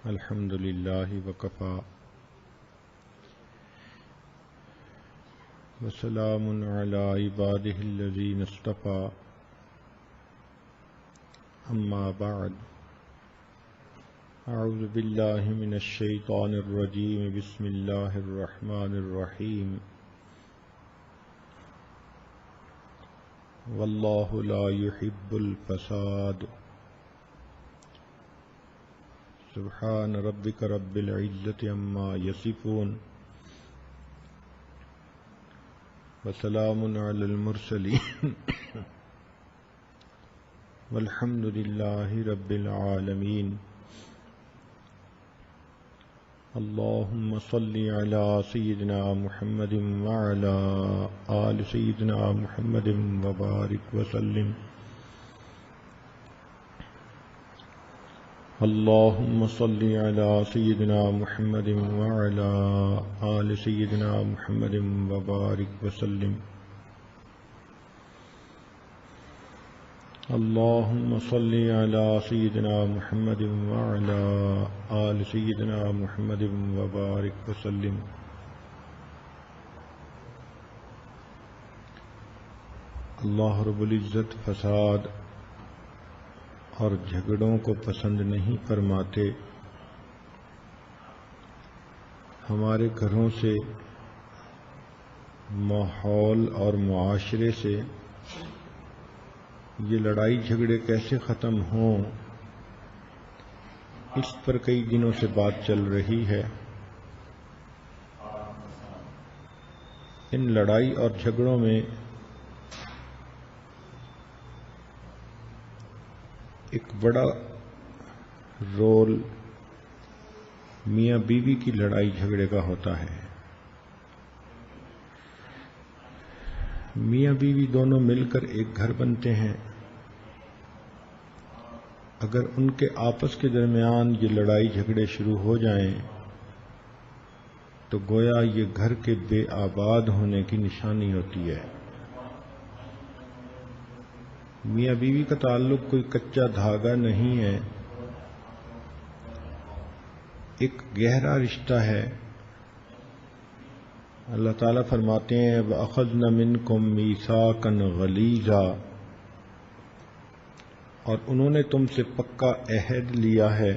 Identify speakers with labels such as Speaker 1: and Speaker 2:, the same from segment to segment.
Speaker 1: الحمد للہ وکفا وسلام علی عبادہ الذین اصطفى اما بعد اعوذ باللہ من الشیطان الرجیم بسم اللہ الرحمن الرحیم واللہ لا يحب الفساد سبحان ربک رب العزة عما یصفون وسلام علی المرسلین والحمد للہ رب العالمین اللہم صل علی سیدنا محمد وعلی آل سیدنا محمد وبارک وسلم اللہم صل علی سیدنا محمد وعلی آل سیدنا محمد وبارک وسلم اللہم صل علی سیدنا محمد وعلی آل سیدنا محمد وبارک وسلم اللہ رب العزت فساد اور جھگڑوں کو پسند نہیں فرماتے۔ ہمارے گھروں سے، ماحول اور معاشرے سے یہ لڑائی جھگڑے کیسے ختم ہوں، اس پر کئی دنوں سے بات چل رہی ہے۔ ان لڑائی اور جھگڑوں میں ایک بڑا رول میاں بیوی کی لڑائی جھگڑے کا ہوتا ہے۔ میاں بیوی دونوں مل کر ایک گھر بنتے ہیں۔ اگر ان کے آپس کے درمیان یہ لڑائی جھگڑے شروع ہو جائیں تو گویا یہ گھر کے بے آباد ہونے کی نشانی ہوتی ہے۔ میاں بیوی کا تعلق کوئی کچا دھاگا نہیں ہے، ایک گہرا رشتہ ہے۔ اللہ تعالیٰ فرماتے ہیں وَأَخَذْنَ مِنْكُمْ مِيثَاقًا غَلِيظًا، اور انہوں نے تم سے پکا عہد لیا ہے۔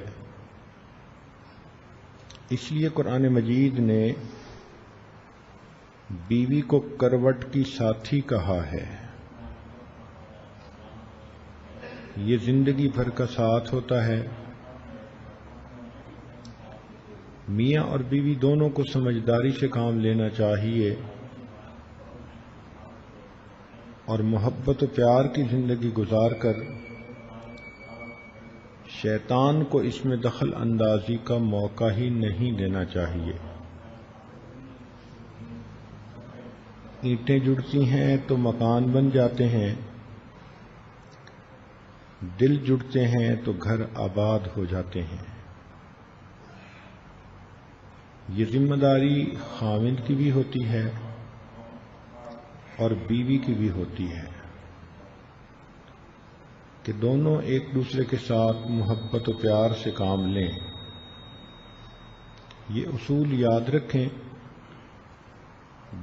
Speaker 1: اس لیے قرآن مجید نے بیوی کو کروٹ کی ساتھی کہا ہے۔ یہ زندگی بھر کا ساتھ ہوتا ہے۔ میاں اور بیوی دونوں کو سمجھداری سے کام لینا چاہیے اور محبت و پیار کی زندگی گزار کر شیطان کو اس میں دخل اندازی کا موقع ہی نہیں دینا چاہیے۔ اینٹیں جڑتی ہیں تو مکان بن جاتے ہیں، دل جڑتے ہیں تو گھر آباد ہو جاتے ہیں۔ یہ ذمہ داری خاوند کی بھی ہوتی ہے اور بیوی کی بھی ہوتی ہے کہ دونوں ایک دوسرے کے ساتھ محبت و پیار سے کام لیں۔ یہ اصول یاد رکھیں،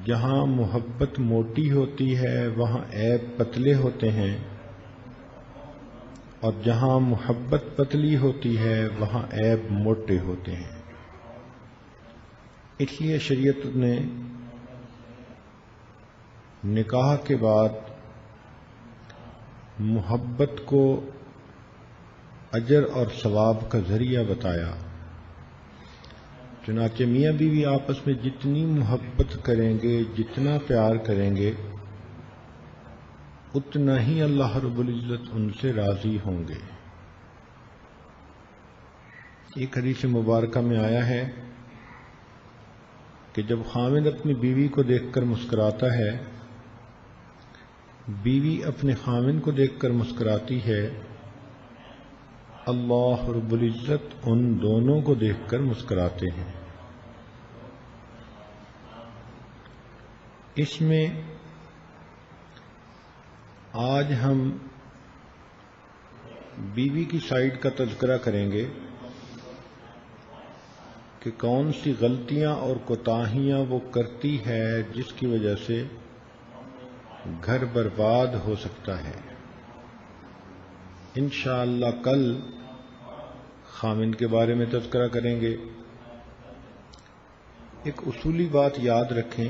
Speaker 1: جہاں محبت موٹی ہوتی ہے وہاں عیب پتلے ہوتے ہیں، اور جہاں محبت پتلی ہوتی ہے وہاں عیب موٹے ہوتے ہیں۔ اس لیے شریعت نے نکاح کے بعد محبت کو اجر اور ثواب کا ذریعہ بتایا۔ چنانچہ میاں بیوی آپس میں جتنی محبت کریں گے، جتنا پیار کریں گے، اتنا ہی اللہ رب العزت ان سے راضی ہوں گے۔ ایک حدیث مبارکہ میں آیا ہے کہ جب خاوند اپنی بیوی کو دیکھ کر مسکراتا ہے، بیوی اپنے خاوند کو دیکھ کر مسکراتی ہے، اللہ رب العزت ان دونوں کو دیکھ کر مسکراتے ہیں۔ اس میں آج ہم بیوی کی سائیڈ کا تذکرہ کریں گے کہ کون سی غلطیاں اور کوتاہیاں وہ کرتی ہے جس کی وجہ سے گھر برباد ہو سکتا ہے۔ انشاءاللہ کل خامند کے بارے میں تذکرہ کریں گے۔ ایک اصولی بات یاد رکھیں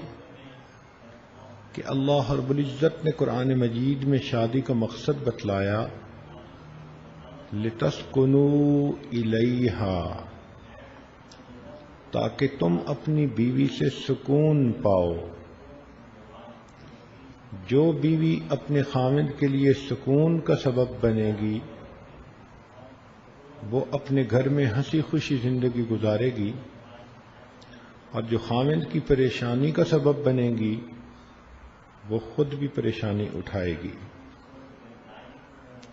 Speaker 1: کہ اللہ رب العزت نے قرآن مجید میں شادی کا مقصد بتلایا، لِتَسْكُنُوا إِلَيْهَا، تاکہ تم اپنی بیوی سے سکون پاؤ۔ جو بیوی اپنے خامند کے لیے سکون کا سبب بنے گی وہ اپنے گھر میں ہنسی خوشی زندگی گزارے گی، اور جو خامند کی پریشانی کا سبب بنے گی وہ خود بھی پریشانی اٹھائے گی۔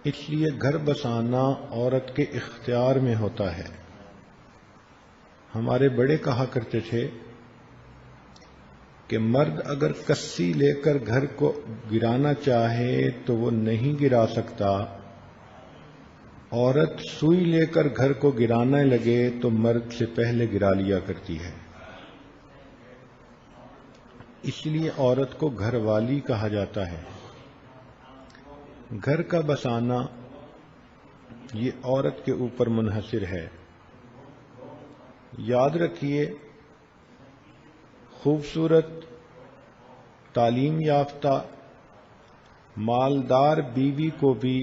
Speaker 1: اس لیے گھر بسانا عورت کے اختیار میں ہوتا ہے۔ ہمارے بڑے کہا کرتے تھے کہ مرد اگر کسی لے کر گھر کو گرانا چاہے تو وہ نہیں گرا سکتا، عورت سوئی لے کر گھر کو گرانے لگے تو مرد سے پہلے گرا لیا کرتی ہے۔ اس لیے عورت کو گھر والی کہا جاتا ہے۔ گھر کا بسانا یہ عورت کے اوپر منحصر ہے۔ یاد رکھیے، خوبصورت، تعلیم یافتہ، مالدار بیوی کو بھی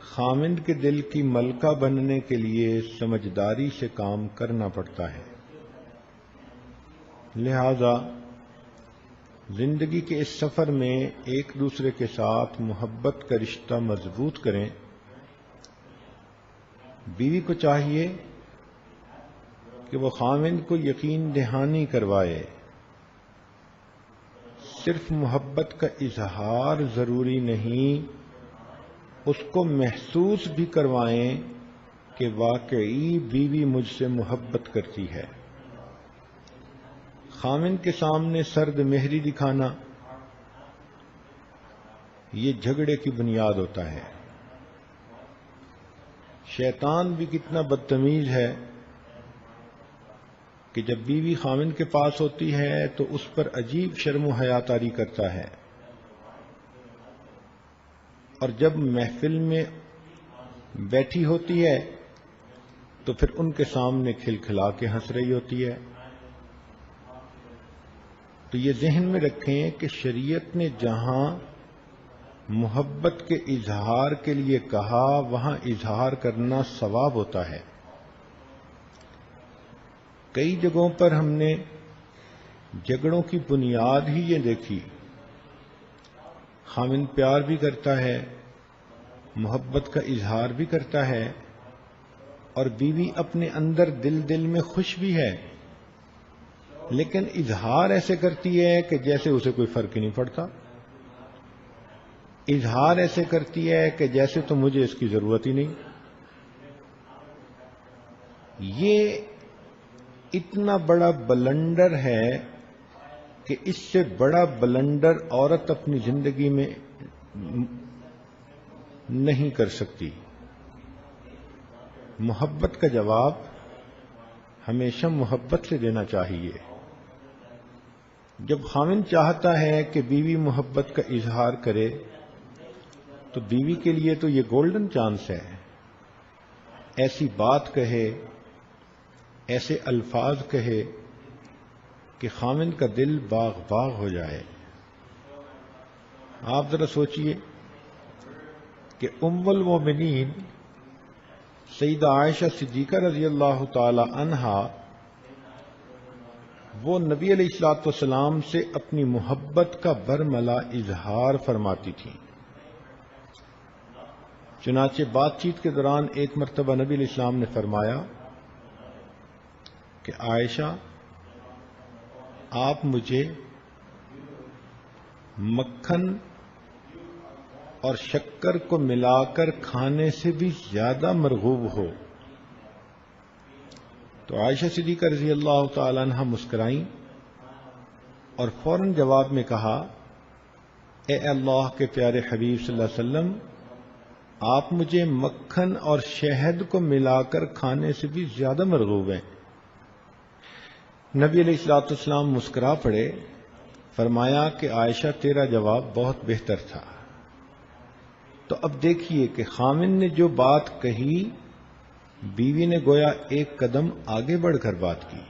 Speaker 1: خامند کے دل کی ملکہ بننے کے لیے سمجھداری سے کام کرنا پڑتا ہے۔ لہذا زندگی کے اس سفر میں ایک دوسرے کے ساتھ محبت کا رشتہ مضبوط کریں۔ بیوی کو چاہیے کہ وہ خامند کو یقین دہانی کروائے۔ صرف محبت کا اظہار ضروری نہیں، اس کو محسوس بھی کروائیں کہ واقعی بیوی مجھ سے محبت کرتی ہے۔ خامند کے سامنے سرد مہری دکھانا یہ جھگڑے کی بنیاد ہوتا ہے۔ شیطان بھی کتنا بدتمیز ہے کہ جب بیوی خامند کے پاس ہوتی ہے تو اس پر عجیب شرم و حیا طاری کرتا ہے، اور جب محفل میں بیٹھی ہوتی ہے تو پھر ان کے سامنے کھلکھلا کے ہنس رہی ہوتی ہے۔ تو یہ ذہن میں رکھیں کہ شریعت نے جہاں محبت کے اظہار کے لیے کہا وہاں اظہار کرنا ثواب ہوتا ہے۔ کئی جگہوں پر ہم نے جھگڑوں کی بنیاد ہی یہ دیکھی، خامند پیار بھی کرتا ہے، محبت کا اظہار بھی کرتا ہے، اور بیوی اپنے اندر دل میں خوش بھی ہے، لیکن اظہار ایسے کرتی ہے کہ جیسے اسے کوئی فرق ہی نہیں پڑتا۔ اظہار ایسے کرتی ہے کہ جیسے تو مجھے اس کی ضرورت ہی نہیں۔ یہ اتنا بڑا بلنڈر ہے کہ اس سے بڑا بلنڈر عورت اپنی زندگی میں نہیں کر سکتی۔ محبت کا جواب ہمیشہ محبت سے دینا چاہیے۔ جب خامند چاہتا ہے کہ بیوی محبت کا اظہار کرے تو بیوی کے لیے تو یہ گولڈن چانس ہے، ایسی بات کہے، ایسے الفاظ کہے کہ خامند کا دل باغ باغ ہو جائے۔ آپ ذرا سوچئے کہ ام المومنین سیدہ عائشہ صدیقہ رضی اللہ تعالی عنہا وہ نبی علیہ الصلوۃ والسلام سے اپنی محبت کا برملا اظہار فرماتی تھیں۔ چنانچہ بات چیت کے دوران ایک مرتبہ نبی علیہ السلام نے فرمایا کہ عائشہ، آپ مجھے مکھن اور شکر کو ملا کر کھانے سے بھی زیادہ مرغوب ہو۔ تو عائشہ صدیقہ رضی اللہ تعالی عنہ مسکرائیں اور فوراً جواب میں کہا، اے اللہ کے پیارے حبیب صلی اللہ علیہ وسلم، آپ مجھے مکھن اور شہد کو ملا کر کھانے سے بھی زیادہ مرغوب ہیں۔ نبی علیہ الصلوۃ والسلام مسکرا پڑے، فرمایا کہ عائشہ تیرا جواب بہت بہتر تھا۔ تو اب دیکھیے کہ خامن نے جو بات کہی، بیوی نے گویا ایک قدم آگے بڑھ کر بات کی۔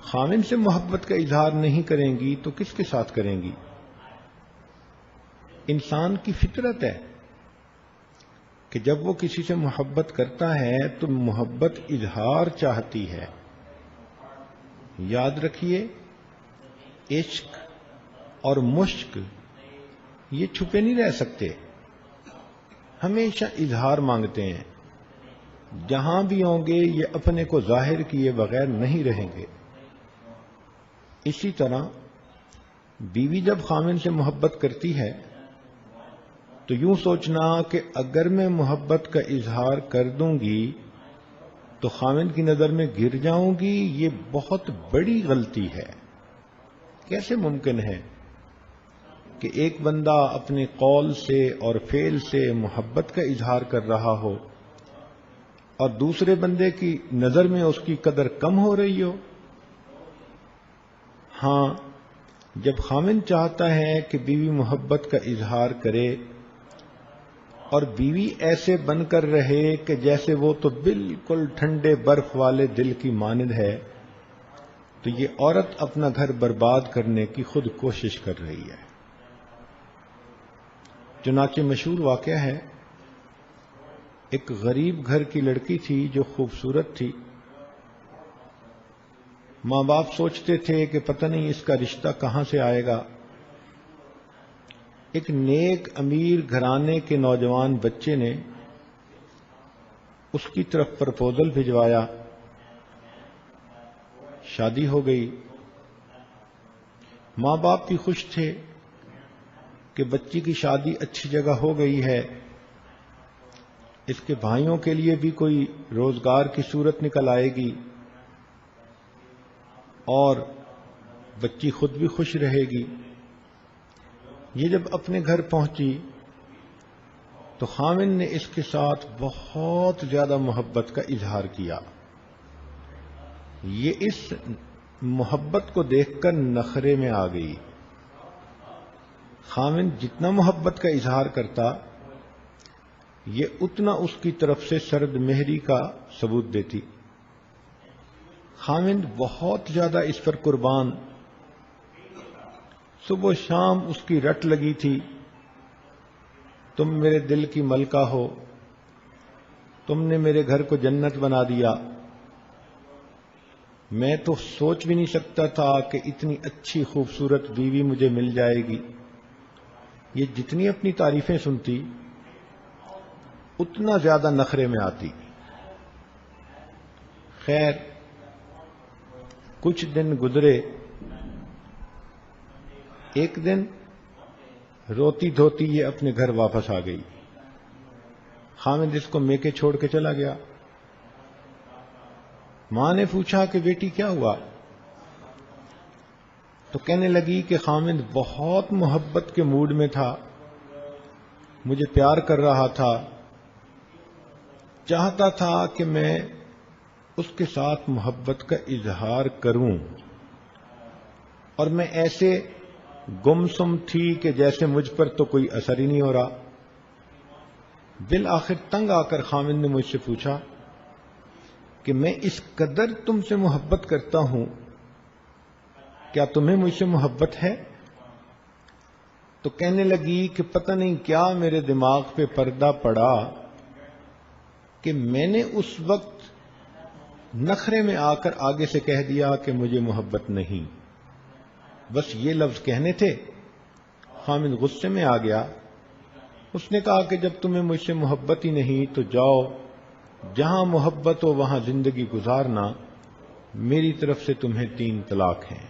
Speaker 1: خامن سے محبت کا اظہار نہیں کریں گی تو کس کے ساتھ کریں گی؟ انسان کی فطرت ہے کہ جب وہ کسی سے محبت کرتا ہے تو محبت اظہار چاہتی ہے۔ یاد رکھیے، عشق اور مشق یہ چھپے نہیں رہ سکتے، ہمیشہ اظہار مانگتے ہیں۔ جہاں بھی ہوں گے یہ اپنے کو ظاہر کیے بغیر نہیں رہیں گے۔ اسی طرح بیوی جب خامن سے محبت کرتی ہے تو یوں سوچنا کہ اگر میں محبت کا اظہار کر دوں گی تو خامن کی نظر میں گر جاؤں گی، یہ بہت بڑی غلطی ہے۔ کیسے ممکن ہے کہ ایک بندہ اپنے قول سے اور فعل سے محبت کا اظہار کر رہا ہو اور دوسرے بندے کی نظر میں اس کی قدر کم ہو رہی ہو؟ ہاں، جب خامن چاہتا ہے کہ بیوی محبت کا اظہار کرے اور بیوی ایسے بن کر رہے کہ جیسے وہ تو بالکل ٹھنڈے برف والے دل کی مانند ہے، تو یہ عورت اپنا گھر برباد کرنے کی خود کوشش کر رہی ہے۔ چنانچہ مشہور واقعہ ہے، ایک غریب گھر کی لڑکی تھی جو خوبصورت تھی۔ ماں باپ سوچتے تھے کہ پتہ نہیں اس کا رشتہ کہاں سے آئے گا۔ ایک نیک امیر گھرانے کے نوجوان بچے نے اس کی طرف پرپوزل بھجوایا، شادی ہو گئی۔ ماں باپ بھی خوش تھے کہ بچی کی شادی اچھی جگہ ہو گئی ہے، اس کے بھائیوں کے لیے بھی کوئی روزگار کی صورت نکل آئے گی اور بچی خود بھی خوش رہے گی۔ یہ جب اپنے گھر پہنچی تو خامن نے اس کے ساتھ بہت زیادہ محبت کا اظہار کیا۔ یہ اس محبت کو دیکھ کر نخرے میں آ گئی۔ خامن جتنا محبت کا اظہار کرتا، یہ اتنا اس کی طرف سے سرد مہری کا ثبوت دیتی۔ خامن بہت زیادہ اس پر قربان، صبح شام اس کی رٹ لگی تھی، تم میرے دل کی ملکہ ہو، تم نے میرے گھر کو جنت بنا دیا، میں تو سوچ بھی نہیں سکتا تھا کہ اتنی اچھی خوبصورت بیوی مجھے مل جائے گی۔ یہ جتنی اپنی تعریفیں سنتی اتنا زیادہ نخرے میں آتی۔ خیر، کچھ دن گزرے، ایک دن روتی دھوتی یہ اپنے گھر واپس آ گئی۔ خامد اس کو میکے چھوڑ کے چلا گیا۔ ماں نے پوچھا کہ بیٹی کیا ہوا؟ تو کہنے لگی کہ خامد بہت محبت کے موڈ میں تھا، مجھے پیار کر رہا تھا، چاہتا تھا کہ میں اس کے ساتھ محبت کا اظہار کروں، اور میں ایسے گمسم تھی کہ جیسے مجھ پر تو کوئی اثر ہی نہیں ہو رہا۔ بالآخر تنگ آ کر خامد نے مجھ سے پوچھا کہ میں اس قدر تم سے محبت کرتا ہوں، کیا تمہیں مجھ سے محبت ہے؟ تو کہنے لگی کہ پتہ نہیں کیا میرے دماغ پہ پردہ پڑا کہ میں نے اس وقت نخرے میں آ کر آگے سے کہہ دیا کہ مجھے محبت نہیں۔ بس یہ لفظ کہنے تھے۔ خامد غصے میں آ گیا۔ اس نے کہا کہ جب تمہیں مجھ سے محبت ہی نہیں تو جاؤ، جہاں محبت ہو وہاں زندگی گزارنا، میری طرف سے تمہیں 3 طلاق ہیں۔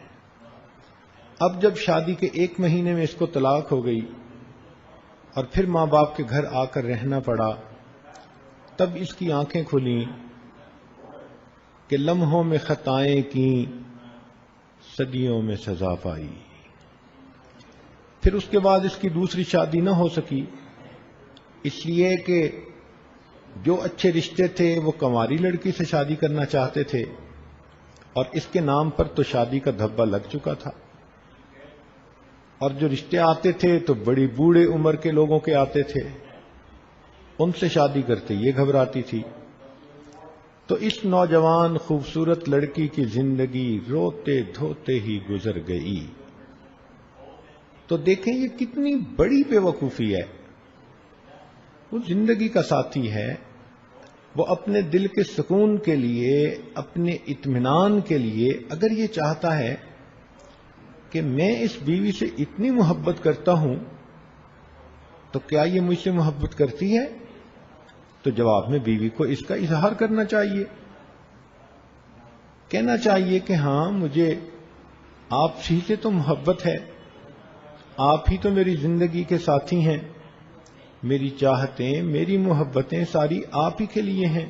Speaker 1: اب جب شادی کے 1 مہینے میں اس کو طلاق ہو گئی اور پھر ماں باپ کے گھر آ کر رہنا پڑا، تب اس کی آنکھیں کھلیں کہ لمحوں میں خطائیں کیں، صدیوں میں سزا پائی۔ پھر اس کے بعد اس کی دوسری شادی نہ ہو سکی، اس لیے کہ جو اچھے رشتے تھے وہ کنواری لڑکی سے شادی کرنا چاہتے تھے، اور اس کے نام پر تو شادی کا دھبا لگ چکا تھا، اور جو رشتے آتے تھے تو بڑی بوڑھے عمر کے لوگوں کے آتے تھے، ان سے شادی کرتے یہ گھبراتی تھی۔ تو اس نوجوان خوبصورت لڑکی کی زندگی روتے دھوتے ہی گزر گئی۔ تو دیکھیں یہ کتنی بڑی بے وقوفی ہے۔ وہ زندگی کا ساتھی ہے، وہ اپنے دل کے سکون کے لیے، اپنے اطمینان کے لیے اگر یہ چاہتا ہے کہ میں اس بیوی سے اتنی محبت کرتا ہوں تو کیا یہ مجھ سے محبت کرتی ہے؟ تو جواب میں بیوی کو اس کا اظہار کرنا چاہیے، کہنا چاہیے کہ ہاں مجھے آپ ہی سے تو محبت ہے، آپ ہی تو میری زندگی کے ساتھی ہیں، میری چاہتیں میری محبتیں ساری آپ ہی کے لیے ہیں،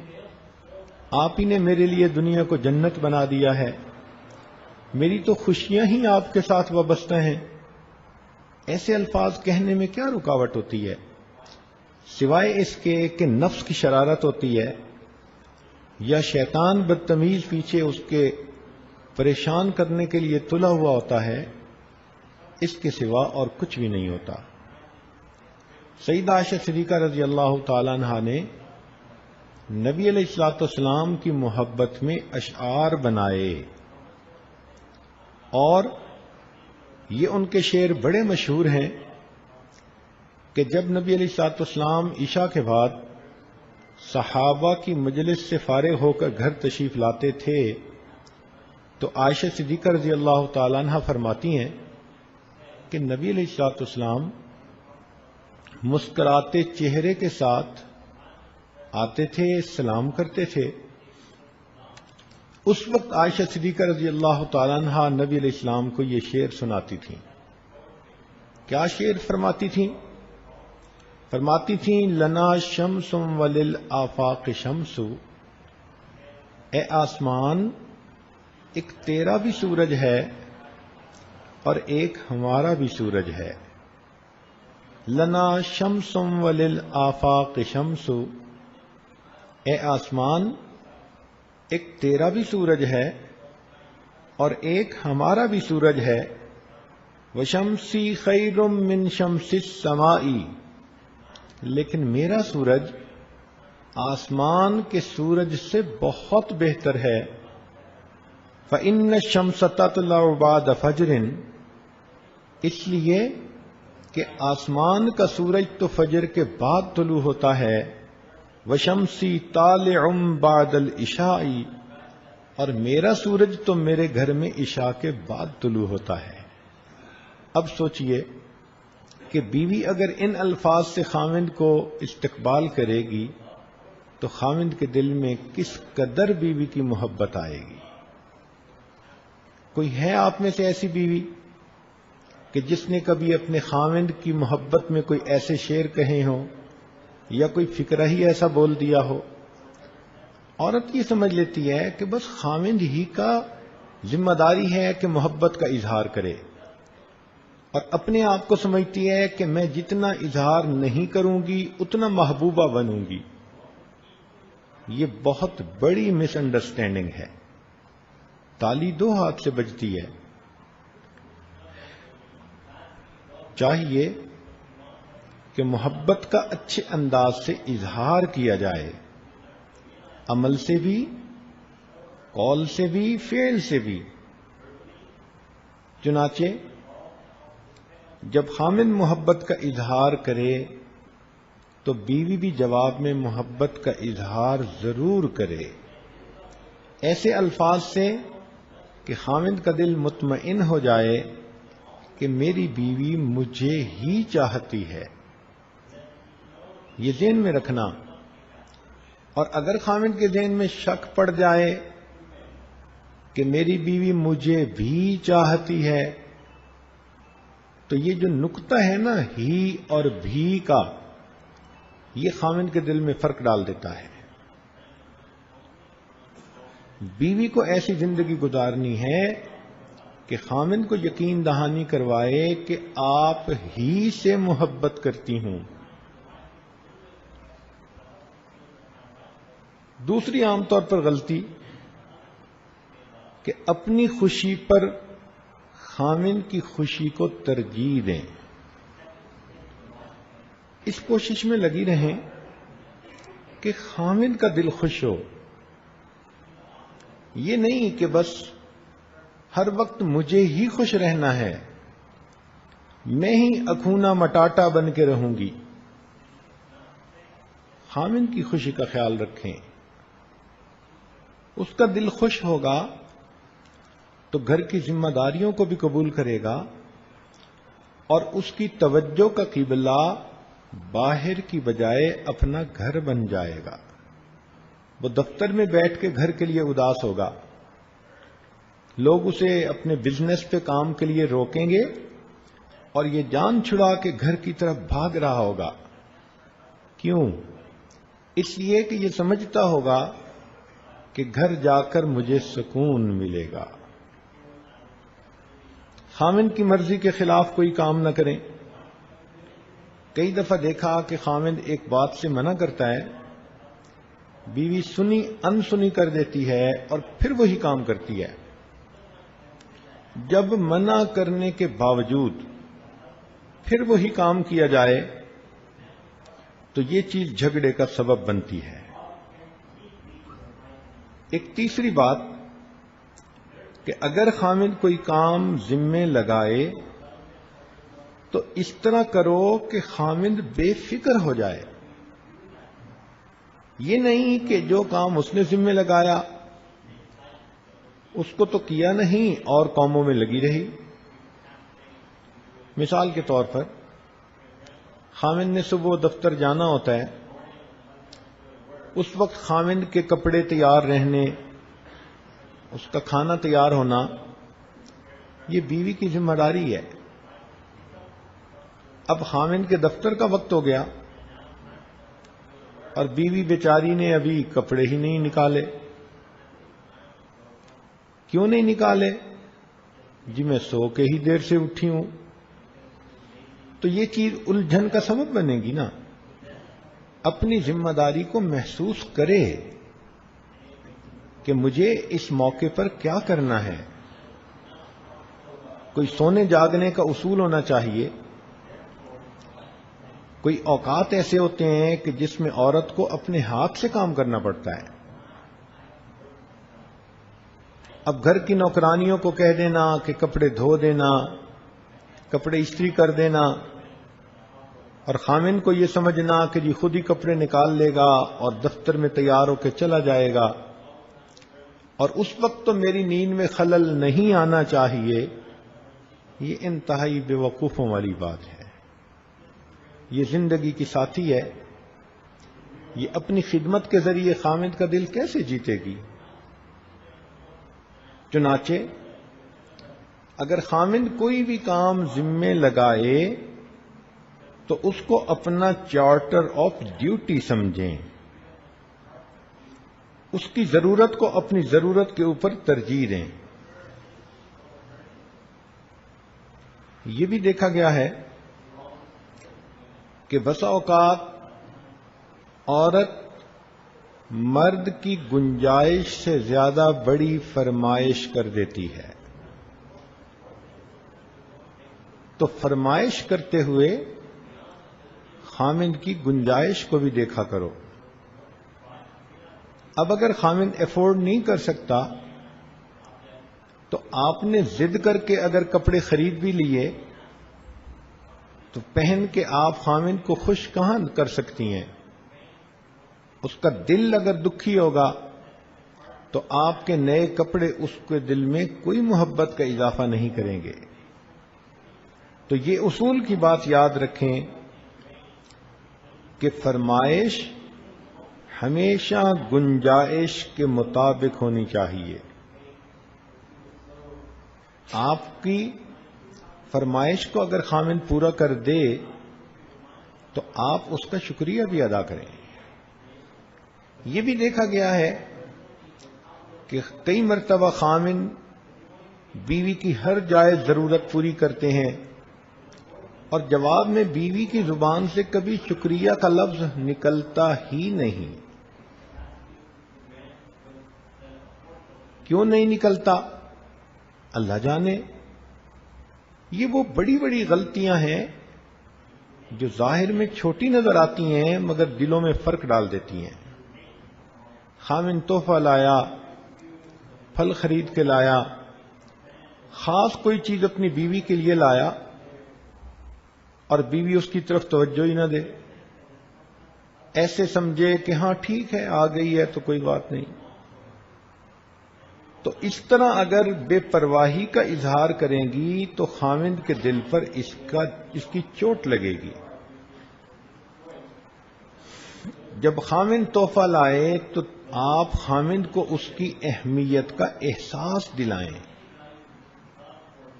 Speaker 1: آپ ہی نے میرے لیے دنیا کو جنت بنا دیا ہے، میری تو خوشیاں ہی آپ کے ساتھ وابستہ ہیں۔ ایسے الفاظ کہنے میں کیا رکاوٹ ہوتی ہے سوائے اس کے کہ نفس کی شرارت ہوتی ہے یا شیطان بدتمیز پیچھے اس کے پریشان کرنے کے لیے تلا ہوا ہوتا ہے، اس کے سوا اور کچھ بھی نہیں ہوتا۔ سیدہ عائشہ صدیقہ رضی اللہ تعالی عنہا نے نبی علیہ الصلوۃ والسلام کی محبت میں اشعار بنائے، اور یہ ان کے شعر بڑے مشہور ہیں کہ جب نبی علیہ الصلوۃ والسلام عشاء کے بعد صحابہ کی مجلس سے فارغ ہو کر گھر تشریف لاتے تھے تو عائشہ صدیقہ رضی اللہ تعالی عنہا فرماتی ہیں کہ نبی علیہ الصلوۃ والسلام مسکراتے چہرے کے ساتھ آتے تھے، سلام کرتے تھے۔ اس وقت عائشہ صدیقہ رضی اللہ تعالی عنہا نبی علیہ السلام کو یہ شعر سناتی تھیں۔ کیا شعر فرماتی تھیں؟ فرماتی تھیں لنا شمس وللآفاق شمس، اے آسمان ایک تیرا بھی سورج ہے اور ایک ہمارا بھی سورج ہے۔ لنا شمس وللآفاق شمس، اے آسمان ایک تیرا بھی سورج ہے اور ایک ہمارا بھی سورج ہے۔ وشمسی خیر من شمس السماء، لیکن میرا سورج آسمان کے سورج سے بہت بہتر ہے۔ فإن الشمس تطلع بعد فجر، اس لیے کہ آسمان کا سورج تو فجر کے بعد طلوع ہوتا ہے۔ وشمسی طالع بعد العشاء، اور میرا سورج تو میرے گھر میں عشاء کے بعد طلوع ہوتا ہے۔ اب سوچئے کہ بیوی اگر ان الفاظ سے خاوند کو استقبال کرے گی تو خاوند کے دل میں کس قدر بیوی کی محبت آئے گی۔ کوئی ہے آپ میں سے ایسی بیوی کہ جس نے کبھی اپنے خاوند کی محبت میں کوئی ایسے شعر کہے ہوں یا کوئی فقرہ ہی ایسا بول دیا ہو؟ عورت یہ سمجھ لیتی ہے کہ بس خاوند ہی کا ذمہ داری ہے کہ محبت کا اظہار کرے، اور اپنے آپ کو سمجھتی ہے کہ میں جتنا اظہار نہیں کروں گی اتنا محبوبہ بنوں گی۔ یہ بہت بڑی مس انڈرسٹینڈنگ ہے، تالی دو ہاتھ سے بجتی ہے۔ چاہیے کہ محبت کا اچھے انداز سے اظہار کیا جائے، عمل سے بھی، قول سے بھی، فعل سے بھی۔ چنانچہ جب خاوند محبت کا اظہار کرے تو بیوی بھی جواب میں محبت کا اظہار ضرور کرے، ایسے الفاظ سے کہ خاوند کا دل مطمئن ہو جائے کہ میری بیوی مجھے ہی چاہتی ہے۔ یہ ذہن میں رکھنا، اور اگر خاوند کے ذہن میں شک پڑ جائے کہ میری بیوی مجھے بھی چاہتی ہے تو یہ جو نقطہ ہے نا ہی اور بھی کا، یہ خاوند کے دل میں فرق ڈال دیتا ہے۔ بیوی کو ایسی زندگی گزارنی ہے کہ خاوند کو یقین دہانی کروائے کہ آپ ہی سے محبت کرتی ہوں۔ دوسری عام طور پر غلطی کہ اپنی خوشی پر خامن کی خوشی کو ترجیح دیں. اس کوشش میں لگی رہیں کہ خامن کا دل خوش ہو. یہ نہیں کہ بس ہر وقت مجھے ہی خوش رہنا ہے، میں ہی اکھونا مٹاٹا بن کے رہوں گی. خامن کی خوشی کا خیال رکھیں. اس کا دل خوش ہوگا تو گھر کی ذمہ داریوں کو بھی قبول کرے گا اور اس کی توجہ کا قبلہ باہر کی بجائے اپنا گھر بن جائے گا. وہ دفتر میں بیٹھ کے گھر کے لیے اداس ہوگا، لوگ اسے اپنے بزنس پہ کام کے لیے روکیں گے اور یہ جان چھڑا کے گھر کی طرف بھاگ رہا ہوگا. کیوں؟ اس لیے کہ یہ سمجھتا ہوگا کہ گھر جا کر مجھے سکون ملے گا. خامن کی مرضی کے خلاف کوئی کام نہ کریں. کئی دفعہ دیکھا کہ خامن ایک بات سے منع کرتا ہے، بیوی سنی انسنی کر دیتی ہے اور پھر وہی کام کرتی ہے. جب منع کرنے کے باوجود پھر وہی کام کیا جائے تو یہ چیز جھگڑے کا سبب بنتی ہے. ایک تیسری بات کہ اگر خامن کوئی کام ذمے لگائے تو اس طرح کرو کہ خامن بے فکر ہو جائے. یہ نہیں کہ جو کام اس نے ذمے لگایا اس کو تو کیا نہیں اور کاموں میں لگی رہی. مثال کے طور پر خامن نے صبح دفتر جانا ہوتا ہے، اس وقت خامن کے کپڑے تیار رہنے، اس کا کھانا تیار ہونا، یہ بیوی کی ذمہ داری ہے. اب خامن کے دفتر کا وقت ہو گیا اور بیوی بیچاری نے ابھی کپڑے ہی نہیں نکالے. کیوں نہیں نکالے؟ جی میں سو کے ہی دیر سے اٹھی ہوں. تو یہ چیز الجھن کا سبب بنے گی نا. اپنی ذمہ داری کو محسوس کرے کہ مجھے اس موقع پر کیا کرنا ہے. کوئی سونے جاگنے کا اصول ہونا چاہیے. کوئی اوقات ایسے ہوتے ہیں کہ جس میں عورت کو اپنے ہاتھ سے کام کرنا پڑتا ہے. اب گھر کی نوکرانیوں کو کہہ دینا کہ کپڑے دھو دینا، کپڑے استری کر دینا، اور خامن کو یہ سمجھنا کہ جی خود ہی کپڑے نکال لے گا اور دفتر میں تیار ہو کے چلا جائے گا، اور اس وقت تو میری نیند میں خلل نہیں آنا چاہیے، یہ انتہائی بے وقوفوں والی بات ہے. یہ زندگی کی ساتھی ہے، یہ اپنی خدمت کے ذریعے خامن کا دل کیسے جیتے گی؟ چنانچہ اگر خامن کوئی بھی کام ذمے لگائے تو اس کو اپنا چارٹر آف ڈیوٹی سمجھیں. اس کی ضرورت کو اپنی ضرورت کے اوپر ترجیح دیں. یہ بھی دیکھا گیا ہے کہ بسا اوقات عورت مرد کی گنجائش سے زیادہ بڑی فرمائش کر دیتی ہے. تو فرمائش کرتے ہوئے خامن کی گنجائش کو بھی دیکھا کرو. اب اگر خامن افورڈ نہیں کر سکتا تو آپ نے ضد کر کے اگر کپڑے خرید بھی لیے تو پہن کے آپ خامن کو خوش کہاں کر سکتی ہیں؟ اس کا دل اگر دکھی ہوگا تو آپ کے نئے کپڑے اس کے دل میں کوئی محبت کا اضافہ نہیں کریں گے. تو یہ اصول کی بات یاد رکھیں کہ فرمائش ہمیشہ گنجائش کے مطابق ہونی چاہیے. آپ کی فرمائش کو اگر خامن پورا کر دے تو آپ اس کا شکریہ بھی ادا کریں. یہ بھی دیکھا گیا ہے کہ کئی مرتبہ خامن بیوی کی ہر جائز ضرورت پوری کرتے ہیں اور جواب میں بیوی کی زبان سے کبھی شکریہ کا لفظ نکلتا ہی نہیں. کیوں نہیں نکلتا اللہ جانے۔ یہ وہ بڑی بڑی غلطیاں ہیں جو ظاہر میں چھوٹی نظر آتی ہیں مگر دلوں میں فرق ڈال دیتی ہیں۔ خامن تحفہ لایا، پھل خرید کے لایا، خاص کوئی چیز اپنی بیوی کے لیے لایا اور بیوی اس کی طرف توجہ ہی نہ دے، ایسے سمجھے کہ ہاں ٹھیک ہے آ گئی ہے تو کوئی بات نہیں۔ تو اس طرح اگر بے پرواہی کا اظہار کریں گی تو خاوند کے دل پر اس کی چوٹ لگے گی۔ جب خاوند تحفہ لائے تو آپ خاوند کو اس کی اہمیت کا احساس دلائیں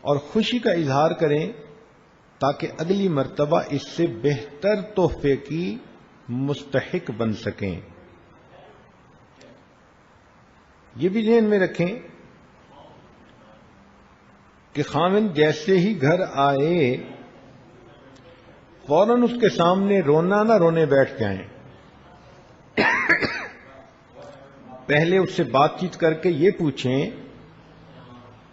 Speaker 1: اور خوشی کا اظہار کریں تاکہ اگلی مرتبہ اس سے بہتر تحفے کی مستحق بن سکیں۔ یہ بھی ذہن میں رکھیں کہ خاوند جیسے ہی گھر آئے فوراً اس کے سامنے رونا نہ رونے بیٹھ جائیں، پہلے اس سے بات چیت کر کے یہ پوچھیں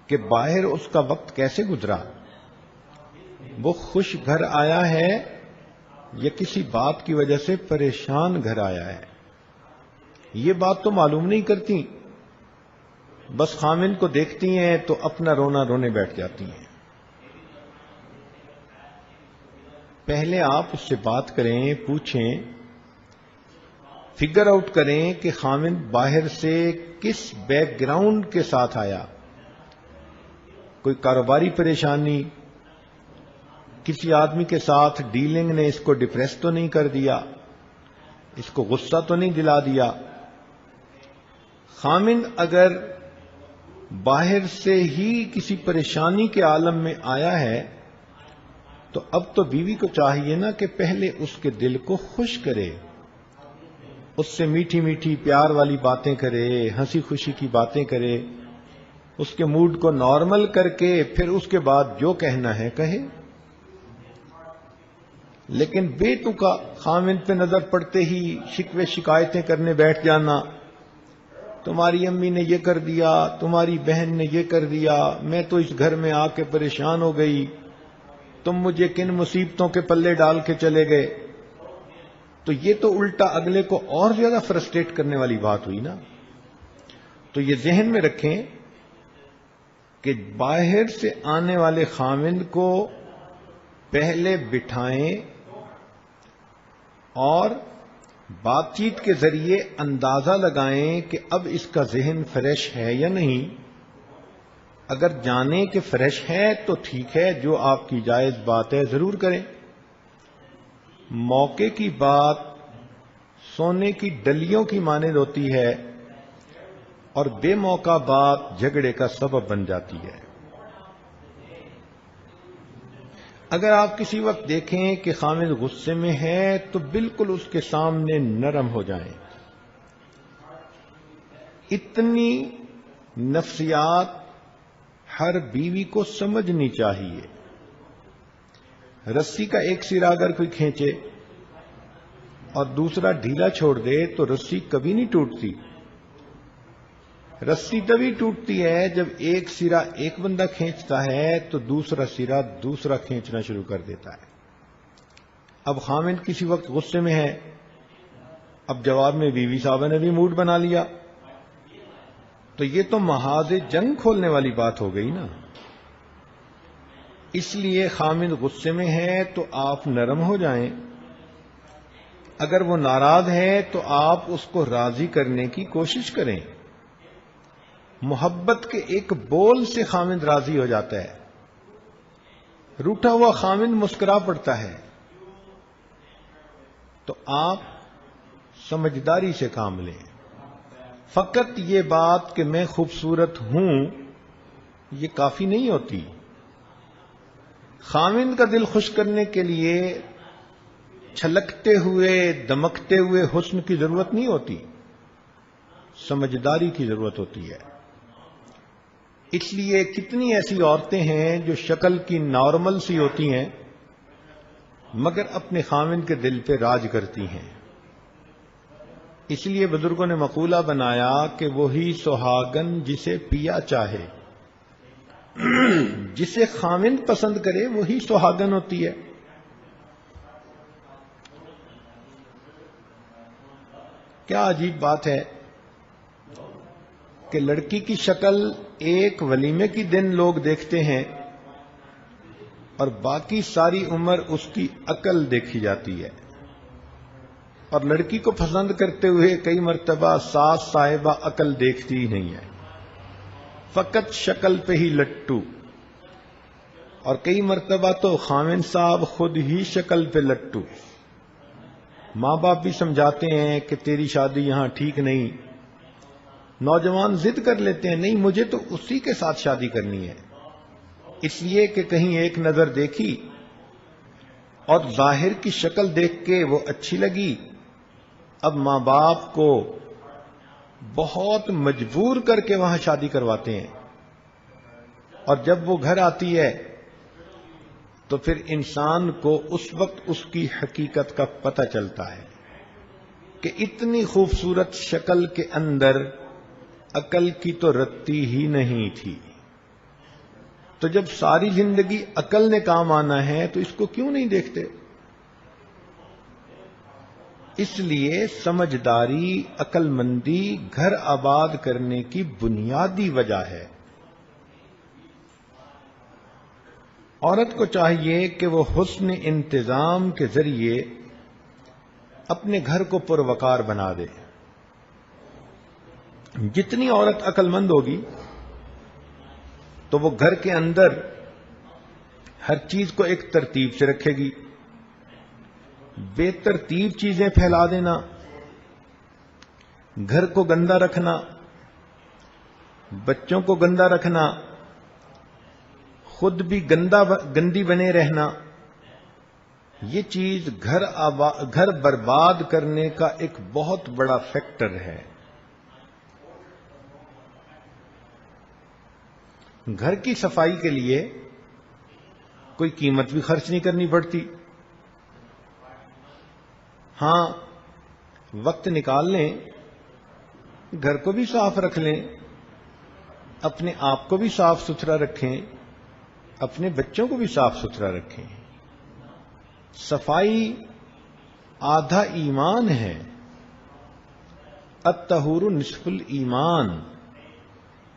Speaker 1: کہ باہر اس کا وقت کیسے گزرا، وہ خوش گھر آیا ہے یا کسی بات کی وجہ سے پریشان گھر آیا ہے۔ یہ بات تو معلوم نہیں کرتی، بس خامن کو دیکھتی ہیں تو اپنا رونا رونے بیٹھ جاتی ہیں۔ پہلے آپ اس سے بات کریں، پوچھیں، فگر آؤٹ کریں کہ خامن باہر سے کس بیک گراؤنڈ کے ساتھ آیا، کوئی کاروباری پریشانی، کسی آدمی کے ساتھ ڈیلنگ نے اس کو ڈپریس تو نہیں کر دیا، اس کو غصہ تو نہیں دلا دیا۔ خامن اگر باہر سے ہی کسی پریشانی کے عالم میں آیا ہے تو اب تو بیوی کو چاہیے نا کہ پہلے اس کے دل کو خوش کرے، اس سے میٹھی میٹھی پیار والی باتیں کرے، ہنسی خوشی کی باتیں کرے، اس کے موڈ کو نارمل کر کے پھر اس کے بعد جو کہنا ہے کہے۔ لیکن بے تکا خامند پہ نظر پڑتے ہی شکوے شکایتیں کرنے بیٹھ جانا، تمہاری امی نے یہ کر دیا، تمہاری بہن نے یہ کر دیا، میں تو اس گھر میں آ کے پریشان ہو گئی، تم مجھے کن مصیبتوں کے پلے ڈال کے چلے گئے، تو یہ تو الٹا اگلے کو اور زیادہ فرسٹریٹ کرنے والی بات ہوئی نا۔ تو یہ ذہن میں رکھیں کہ باہر سے آنے والے خامند کو پہلے بٹھائیں اور بات چیت کے ذریعے اندازہ لگائیں کہ اب اس کا ذہن فریش ہے یا نہیں۔ اگر جانیں کہ فریش ہے تو ٹھیک ہے، جو آپ کی جائز بات ہے ضرور کریں۔ موقع کی بات سونے کی ڈلیوں کی مانند ہوتی ہے اور بے موقع بات جھگڑے کا سبب بن جاتی ہے۔ اگر آپ کسی وقت دیکھیں کہ خامد غصے میں ہے تو بالکل اس کے سامنے نرم ہو جائیں۔ اتنی نفسیات ہر بیوی کو سمجھنی چاہیے۔ رسی کا ایک سرا اگر کوئی کھینچے اور دوسرا ڈھیلا چھوڑ دے تو رسی کبھی نہیں ٹوٹتی۔ رسی تبھی ٹوٹتی ہے جب ایک سرا ایک بندہ کھینچتا ہے تو دوسرا سرا دوسرا کھینچنا شروع کر دیتا ہے۔ اب خامند کسی وقت غصے میں ہے، اب جواب میں بیوی صاحبہ نے بھی موڈ بنا لیا، تو یہ تو محاذ جنگ کھولنے والی بات ہو گئی نا۔ اس لیے خامند غصے میں ہے تو آپ نرم ہو جائیں، اگر وہ ناراض ہے تو آپ اس کو راضی کرنے کی کوشش کریں۔ محبت کے ایک بول سے خامند راضی ہو جاتا ہے، روٹھا ہوا خامند مسکرا پڑتا ہے، تو آپ سمجھداری سے کام لیں۔ فقط یہ بات کہ میں خوبصورت ہوں یہ کافی نہیں ہوتی۔ خامند کا دل خوش کرنے کے لیے چھلکتے ہوئے دمکتے ہوئے حسن کی ضرورت نہیں ہوتی، سمجھداری کی ضرورت ہوتی ہے۔ اس لیے کتنی ایسی عورتیں ہیں جو شکل کی نارمل سی ہوتی ہیں مگر اپنے خامند کے دل پہ راج کرتی ہیں۔ اس لیے بزرگوں نے مقولہ بنایا کہ وہی سہاگن جسے پیا چاہے، جسے خاوند پسند کرے وہی سہاگن ہوتی ہے۔ کیا عجیب بات ہے کہ لڑکی کی شکل ایک ولیمے کی دن لوگ دیکھتے ہیں اور باقی ساری عمر اس کی عقل دیکھی جاتی ہے، اور لڑکی کو پسند کرتے ہوئے کئی مرتبہ ساس صاحبہ عقل دیکھتی ہی نہیں ہے، فقط شکل پہ ہی لٹو، اور کئی مرتبہ تو خاوند صاحب خود ہی شکل پہ لٹو۔ ماں باپ بھی سمجھاتے ہیں کہ تیری شادی یہاں ٹھیک نہیں، نوجوان ضد کر لیتے ہیں نہیں مجھے تو اسی کے ساتھ شادی کرنی ہے، اس لیے کہ کہیں ایک نظر دیکھی اور ظاہر کی شکل دیکھ کے وہ اچھی لگی، اب ماں باپ کو بہت مجبور کر کے وہاں شادی کرواتے ہیں، اور جب وہ گھر آتی ہے تو پھر انسان کو اس وقت اس کی حقیقت کا پتہ چلتا ہے کہ اتنی خوبصورت شکل کے اندر عقل کی تو رتی ہی نہیں تھی۔ تو جب ساری زندگی عقل نے کام آنا ہے تو اس کو کیوں نہیں دیکھتے؟ اس لیے سمجھداری، عقل مندی گھر آباد کرنے کی بنیادی وجہ ہے۔ عورت کو چاہیے کہ وہ حسن انتظام کے ذریعے اپنے گھر کو پروقار بنا دے۔ جتنی عورت عقل مند ہوگی تو وہ گھر کے اندر ہر چیز کو ایک ترتیب سے رکھے گی۔ بے ترتیب چیزیں پھیلا دینا، گھر کو گندا رکھنا، بچوں کو گندا رکھنا، خود بھی گندی بنے رہنا، یہ چیز گھر برباد کرنے کا ایک بہت بڑا فیکٹر ہے۔ گھر کی صفائی کے لیے کوئی قیمت بھی خرچ نہیں کرنی پڑتی، ہاں وقت نکال لیں، گھر کو بھی صاف رکھ لیں، اپنے آپ کو بھی صاف ستھرا رکھیں، اپنے بچوں کو بھی صاف ستھرا رکھیں۔ صفائی آدھا ایمان ہے، الطہور نصف الایمان۔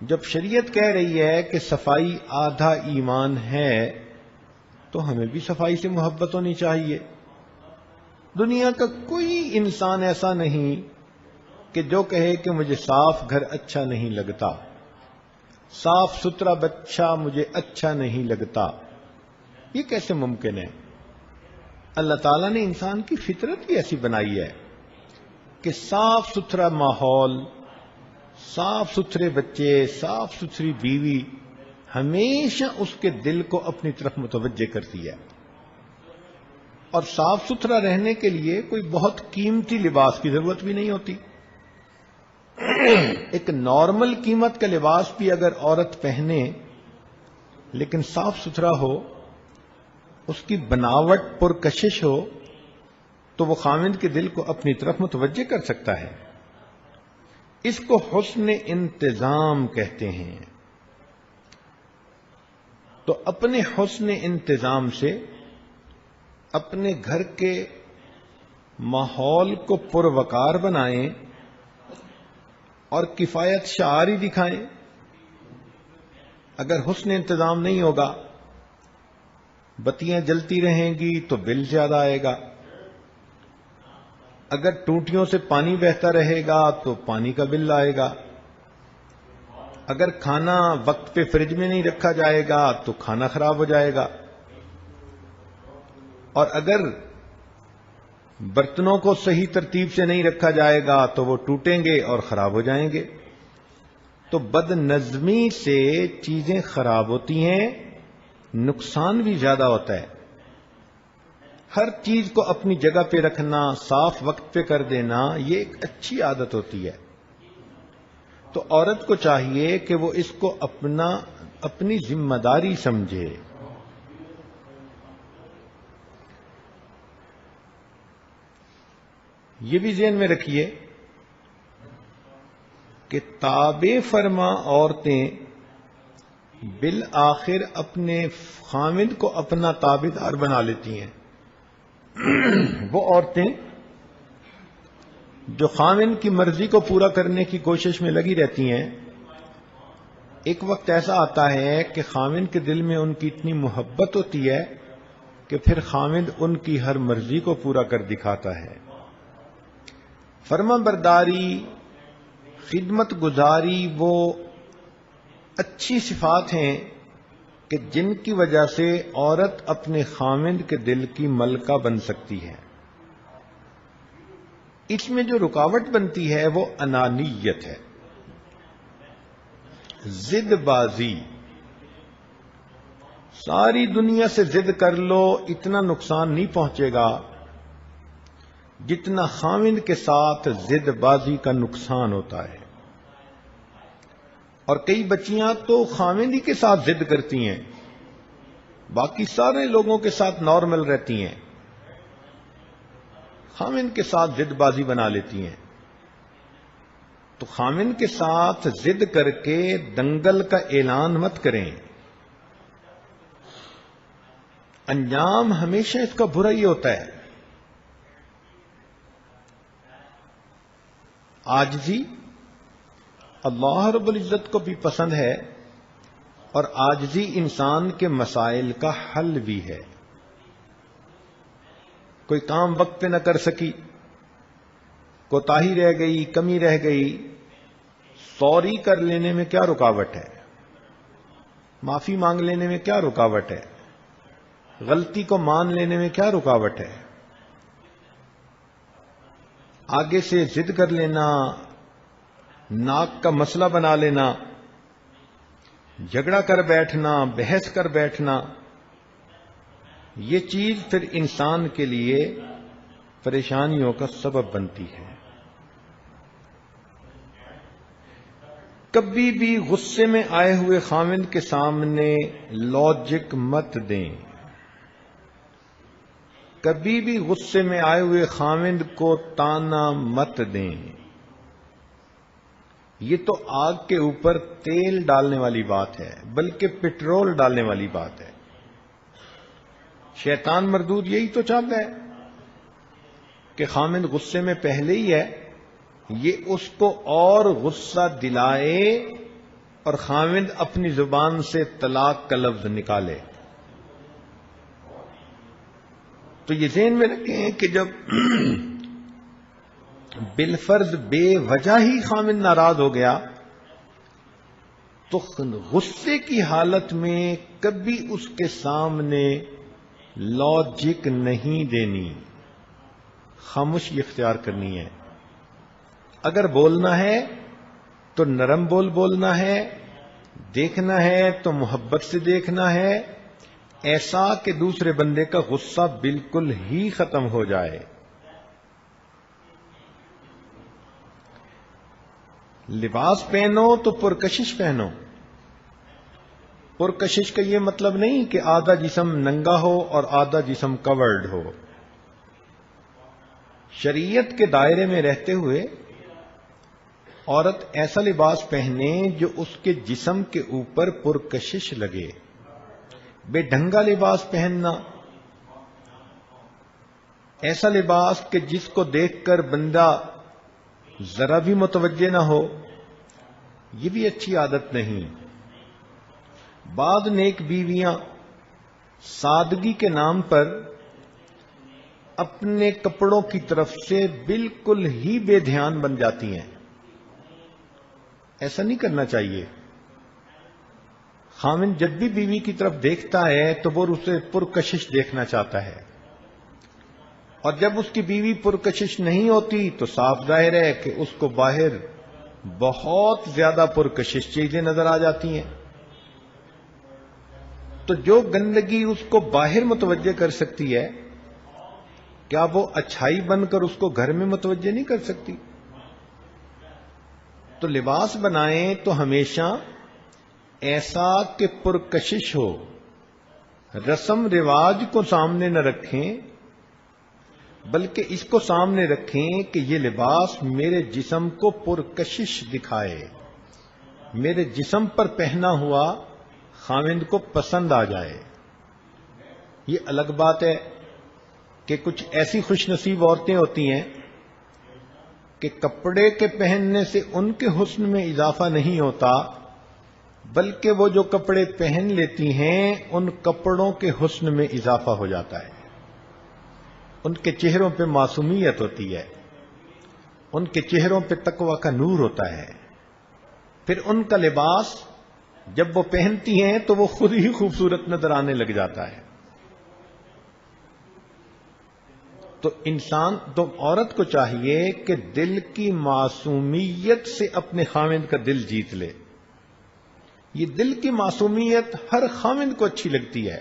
Speaker 1: جب شریعت کہہ رہی ہے کہ صفائی آدھا ایمان ہے تو ہمیں بھی صفائی سے محبت ہونی چاہیے۔ دنیا کا کوئی انسان ایسا نہیں کہ جو کہے کہ مجھے صاف گھر اچھا نہیں لگتا، صاف ستھرا بچہ مجھے اچھا نہیں لگتا، یہ کیسے ممکن ہے؟ اللہ تعالیٰ نے انسان کی فطرت بھی ایسی بنائی ہے کہ صاف ستھرا ماحول، صاف ستھرے بچے، صاف ستھری بیوی ہمیشہ اس کے دل کو اپنی طرف متوجہ کرتی ہے۔ اور صاف ستھرا رہنے کے لیے کوئی بہت قیمتی لباس کی ضرورت بھی نہیں ہوتی۔ ایک نارمل قیمت کا لباس بھی اگر عورت پہنے لیکن صاف ستھرا ہو، اس کی بناوٹ پرکشش ہو، تو وہ خاوند کے دل کو اپنی طرف متوجہ کر سکتا ہے۔ اس کو حسن انتظام کہتے ہیں۔ تو اپنے حسن انتظام سے اپنے گھر کے ماحول کو پروقار بنائیں اور کفایت شعاری دکھائیں۔ اگر حسن انتظام نہیں ہوگا، بتیاں جلتی رہیں گی تو بل زیادہ آئے گا، اگر ٹوٹیوں سے پانی بہتا رہے گا تو پانی کا بل آئے گا، اگر کھانا وقت پہ فریج میں نہیں رکھا جائے گا تو کھانا خراب ہو جائے گا، اور اگر برتنوں کو صحیح ترتیب سے نہیں رکھا جائے گا تو وہ ٹوٹیں گے اور خراب ہو جائیں گے۔ تو بد نظمی سے چیزیں خراب ہوتی ہیں، نقصان بھی زیادہ ہوتا ہے۔ ہر چیز کو اپنی جگہ پہ رکھنا، صاف وقت پہ کر دینا، یہ ایک اچھی عادت ہوتی ہے۔ تو عورت کو چاہیے کہ وہ اس کو اپنی ذمہ داری سمجھے۔ یہ بھی ذہن میں رکھیے کہ تابع فرما عورتیں بالآخر اپنے خامند کو اپنا تابع دار بنا لیتی ہیں۔ وہ عورتیں جو خامند کی مرضی کو پورا کرنے کی کوشش میں لگی رہتی ہیں، ایک وقت ایسا آتا ہے کہ خامند کے دل میں ان کی اتنی محبت ہوتی ہے کہ پھر خامند ان کی ہر مرضی کو پورا کر دکھاتا ہے۔ فرما برداری، خدمت گزاری وہ اچھی صفات ہیں کہ جن کی وجہ سے عورت اپنے خامند کے دل کی ملکہ بن سکتی ہے۔ اس میں جو رکاوٹ بنتی ہے وہ انانیت ہے، ضد بازی۔ ساری دنیا سے ضد کر لو، اتنا نقصان نہیں پہنچے گا جتنا خامند کے ساتھ ضد بازی کا نقصان ہوتا ہے۔ اور کئی بچیاں تو خامند ہی کے ساتھ ضد کرتی ہیں، باقی سارے لوگوں کے ساتھ نارمل رہتی ہیں، خامند کے ساتھ ضد بازی بنا لیتی ہیں۔ تو خامند کے ساتھ ضد کر کے دنگل کا اعلان مت کریں، انجام ہمیشہ اس کا برا ہی ہوتا ہے۔ عاجزی اللہ رب العزت کو بھی پسند ہے، اور عاجزی انسان کے مسائل کا حل بھی ہے۔ کوئی کام وقت پہ نہ کر سکی، کوتاہی رہ گئی، کمی رہ گئی، سوری کر لینے میں کیا رکاوٹ ہے؟ معافی مانگ لینے میں کیا رکاوٹ ہے؟ غلطی کو مان لینے میں کیا رکاوٹ ہے؟ آگے سے ضد کر لینا، ناک کا مسئلہ بنا لینا، جھگڑا کر بیٹھنا، بحث کر بیٹھنا، یہ چیز پھر انسان کے لیے پریشانیوں کا سبب بنتی ہے۔ کبھی بھی غصے میں آئے ہوئے خامند کے سامنے لاجک مت دیں، کبھی بھی غصے میں آئے ہوئے خامند کو تانا مت دیں۔ یہ تو آگ کے اوپر تیل ڈالنے والی بات ہے، بلکہ پٹرول ڈالنے والی بات ہے۔ شیطان مردود یہی تو چاہتا ہے کہ خامند غصے میں پہلے ہی ہے، یہ اس کو اور غصہ دلائے اور خامند اپنی زبان سے طلاق کا لفظ نکالے۔ تو یہ ذہن میں رکھیں کہ جب بالفرض بے وجہ ہی خامند ناراض ہو گیا تو غصے کی حالت میں کبھی اس کے سامنے لاجک نہیں دینی، خاموشی اختیار کرنی ہے۔ اگر بولنا ہے تو نرم بولنا ہے، دیکھنا ہے تو محبت سے دیکھنا ہے، ایسا کہ دوسرے بندے کا غصہ بالکل ہی ختم ہو جائے۔ لباس پہنو تو پرکشش پہنو۔ پرکشش کا یہ مطلب نہیں کہ آدھا جسم ننگا ہو اور آدھا جسم کورڈ ہو۔ شریعت کے دائرے میں رہتے ہوئے عورت ایسا لباس پہنے جو اس کے جسم کے اوپر پرکشش لگے۔ بے ڈھنگا لباس پہننا، ایسا لباس کہ جس کو دیکھ کر بندہ ذرا بھی متوجہ نہ ہو، یہ بھی اچھی عادت نہیں۔ بعض نیک بیویاں سادگی کے نام پر اپنے کپڑوں کی طرف سے بالکل ہی بے دھیان بن جاتی ہیں۔ ایسا نہیں کرنا چاہیے۔ خامند جب بھی بیوی کی طرف دیکھتا ہے تو وہ اسے پرکشش دیکھنا چاہتا ہے، اور جب اس کی بیوی پرکشش نہیں ہوتی تو صاف ظاہر ہے کہ اس کو باہر بہت زیادہ پرکشش چیزیں نظر آ جاتی ہیں۔ تو جو گندگی اس کو باہر متوجہ کر سکتی ہے، کیا وہ اچھائی بن کر اس کو گھر میں متوجہ نہیں کر سکتی؟ تو لباس بنائیں تو ہمیشہ ایسا کہ پرکشش ہو، رسم رواج کو سامنے نہ رکھیں، بلکہ اس کو سامنے رکھیں کہ یہ لباس میرے جسم کو پرکشش دکھائے، میرے جسم پر پہنا ہوا خاوند کو پسند آ جائے۔ یہ الگ بات ہے کہ کچھ ایسی خوش نصیب عورتیں ہوتی ہیں کہ کپڑے کے پہننے سے ان کے حسن میں اضافہ نہیں ہوتا، بلکہ وہ جو کپڑے پہن لیتی ہیں ان کپڑوں کے حسن میں اضافہ ہو جاتا ہے۔ ان کے چہروں پہ معصومیت ہوتی ہے، ان کے چہروں پہ تقویٰ کا نور ہوتا ہے، پھر ان کا لباس جب وہ پہنتی ہیں تو وہ خود ہی خوبصورت نظر آنے لگ جاتا ہے۔ تو عورت کو چاہیے کہ دل کی معصومیت سے اپنے خاوند کا دل جیت لے۔ یہ دل کی معصومیت ہر خاوند کو اچھی لگتی ہے،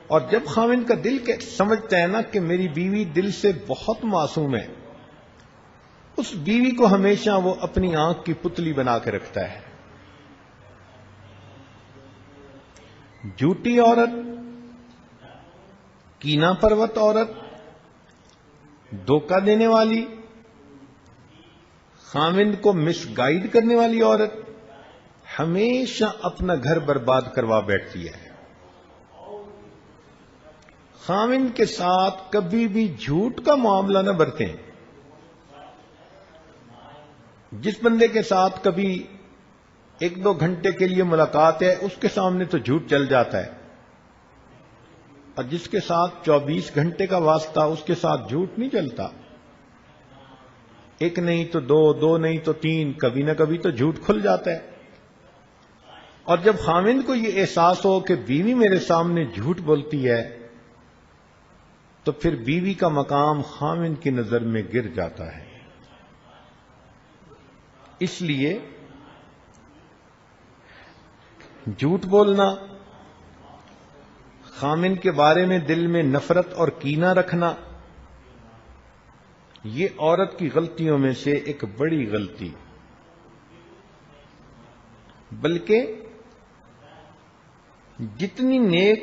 Speaker 1: اور جب خاوند کا دل سمجھتا ہے نا کہ میری بیوی دل سے بہت معصوم ہے، اس بیوی کو ہمیشہ وہ اپنی آنکھ کی پتلی بنا کے رکھتا ہے۔ جھوٹی عورت، کینہ پرست عورت، دھوکہ دینے والی، خاوند کو مس گائیڈ کرنے والی عورت ہمیشہ اپنا گھر برباد کروا بیٹھتی ہے۔ خاوند کے ساتھ کبھی بھی جھوٹ کا معاملہ نہ برتیں۔ جس بندے کے ساتھ کبھی 1-2 گھنٹے کے لیے ملاقات ہے اس کے سامنے تو جھوٹ چل جاتا ہے، اور جس کے ساتھ 24 گھنٹے کا واسطہ اس کے ساتھ جھوٹ نہیں چلتا۔ 1 نہیں تو 2، 2 نہیں تو 3، کبھی نہ کبھی تو جھوٹ کھل جاتا ہے۔ اور جب خاوند کو یہ احساس ہو کہ بیوی میرے سامنے جھوٹ بولتی ہے تو پھر بیوی کا مقام خاوند کی نظر میں گر جاتا ہے۔ اس لیے جھوٹ بولنا، خاوند کے بارے میں دل میں نفرت اور کینہ رکھنا، یہ عورت کی غلطیوں میں سے ایک بڑی غلطی، بلکہ جتنی نیک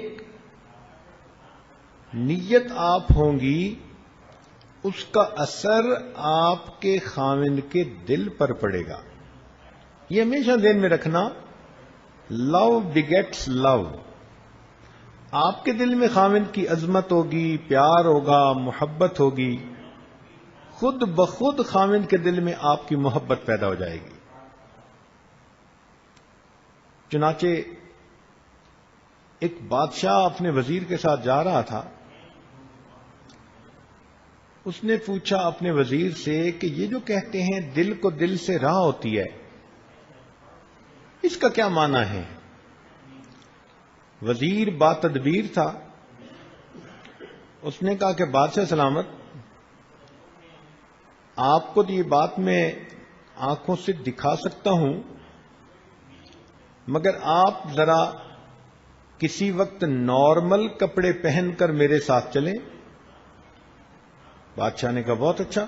Speaker 1: نیت آپ ہوں گی اس کا اثر آپ کے خاوند کے دل پر پڑے گا۔ یہ ہمیشہ ذہن میں رکھنا، لو بگیٹس لو۔ آپ کے دل میں خاوند کی عظمت ہوگی، پیار ہوگا، محبت ہوگی، خود بخود خاوند کے دل میں آپ کی محبت پیدا ہو جائے گی۔ چنانچہ ایک بادشاہ اپنے وزیر کے ساتھ جا رہا تھا، اس نے پوچھا اپنے وزیر سے کہ یہ جو کہتے ہیں دل کو دل سے راہ ہوتی ہے، اس کا کیا معنی ہے؟ وزیر با تدبیر تھا، اس نے کہا کہ بادشاہ سلامت، آپ کو یہ بات میں آنکھوں سے دکھا سکتا ہوں، مگر آپ ذرا کسی وقت نارمل کپڑے پہن کر میرے ساتھ چلیں۔ بادشاہ نے کہا بہت اچھا۔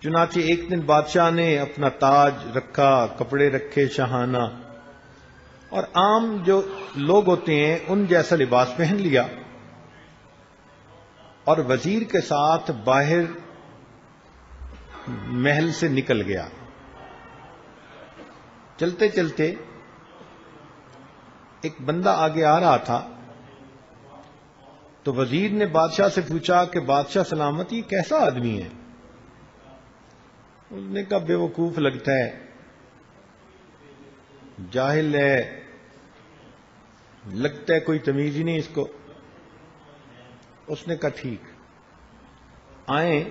Speaker 1: چنانچہ ایک دن بادشاہ نے اپنا تاج رکھا، کپڑے رکھے شاہانہ، اور عام جو لوگ ہوتے ہیں ان جیسا لباس پہن لیا، اور وزیر کے ساتھ باہر محل سے نکل گیا۔ چلتے چلتے ایک بندہ آگے آ رہا تھا، تو وزیر نے بادشاہ سے پوچھا کہ بادشاہ سلامت یہ کیسا آدمی ہے؟ اس نے کہا بے وقوف لگتا ہے، جاہل ہے، لگتا ہے کوئی تمیز ہی نہیں اس کو۔ اس نے کہا ٹھیک، آئیں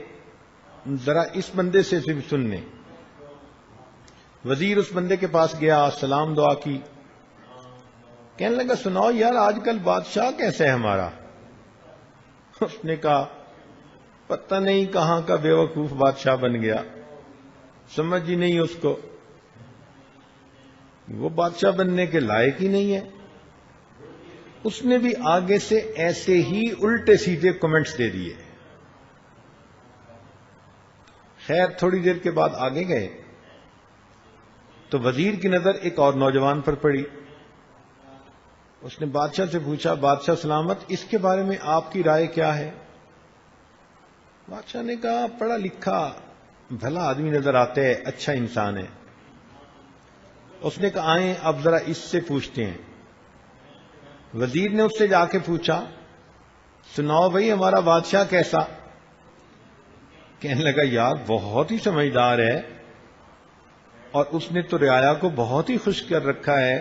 Speaker 1: ذرا اس بندے سے صرف سن لیں۔ وزیر اس بندے کے پاس گیا، سلام دعا کی، کہنے لگا سناؤ یار آج کل بادشاہ کیسا ہے ہمارا؟ اس نے کہا پتہ نہیں کہاں کا بے وقوف بادشاہ بن گیا، سمجھ ہی نہیں اس کو، وہ بادشاہ بننے کے لائق ہی نہیں ہے۔ اس نے بھی آگے سے ایسے ہی الٹے سیدھے کمنٹس دے دیے۔ خیر تھوڑی دیر کے بعد آگے گئے تو وزیر کی نظر ایک اور نوجوان پر پڑی۔ اس نے بادشاہ سے پوچھا بادشاہ سلامت اس کے بارے میں آپ کی رائے کیا ہے؟ بادشاہ نے کہا پڑھا لکھا بھلا آدمی نظر آتا ہے، اچھا انسان ہے۔ اس نے کہا آئیں اب ذرا اس سے پوچھتے ہیں۔ وزیر نے اس سے جا کے پوچھا سناؤ بھائی ہمارا بادشاہ کیسا؟ کہنے لگا یار بہت ہی سمجھدار ہے اور اس نے تو رعایا کو بہت ہی خوش کر رکھا ہے،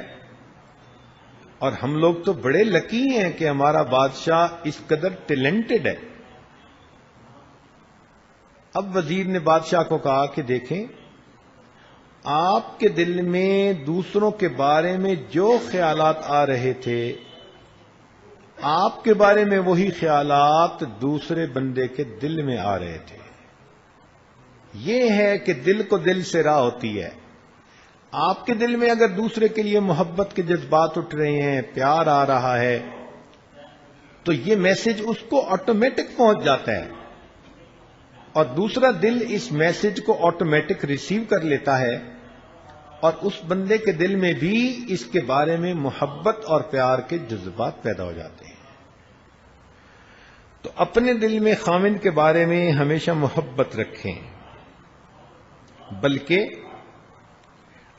Speaker 1: اور ہم لوگ تو بڑے لکی ہیں کہ ہمارا بادشاہ اس قدر ٹیلنٹڈ ہے۔ اب وزیر نے بادشاہ کو کہا کہ دیکھیں آپ کے دل میں دوسروں کے بارے میں جو خیالات آ رہے تھے آپ کے بارے میں وہی خیالات دوسرے بندے کے دل میں آ رہے تھے۔ یہ ہے کہ دل کو دل سے راہ ہوتی ہے۔ آپ کے دل میں اگر دوسرے کے لیے محبت کے جذبات اٹھ رہے ہیں، پیار آ رہا ہے، تو یہ میسج اس کو آٹومیٹک پہنچ جاتا ہے، اور دوسرا دل اس میسج کو آٹومیٹک ریسیو کر لیتا ہے، اور اس بندے کے دل میں بھی اس کے بارے میں محبت اور پیار کے جذبات پیدا ہو جاتے ہیں۔ تو اپنے دل میں خاوند کے بارے میں ہمیشہ محبت رکھیں، بلکہ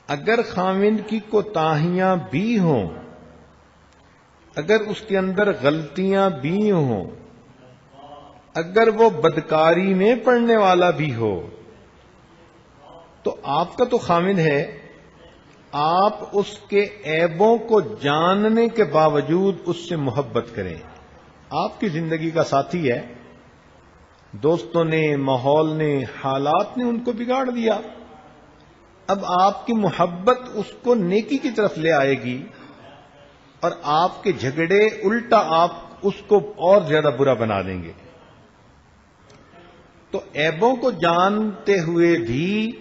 Speaker 1: اگر خاوند کی کوتاہیاں بھی ہوں، اگر اس کے اندر غلطیاں بھی ہوں، اگر وہ بدکاری میں پڑنے والا بھی ہو، تو آپ کا تو خاوند ہے، آپ اس کے عیبوں کو جاننے کے باوجود اس سے محبت کریں۔ آپ کی زندگی کا ساتھی ہے، دوستوں نے، ماحول نے، حالات نے ان کو بگاڑ دیا، اب آپ کی محبت اس کو نیکی کی طرف لے آئے گی، اور آپ کے جھگڑے الٹا آپ اس کو اور زیادہ برا بنا دیں گے۔ تو عیبوں کو جانتے ہوئے بھی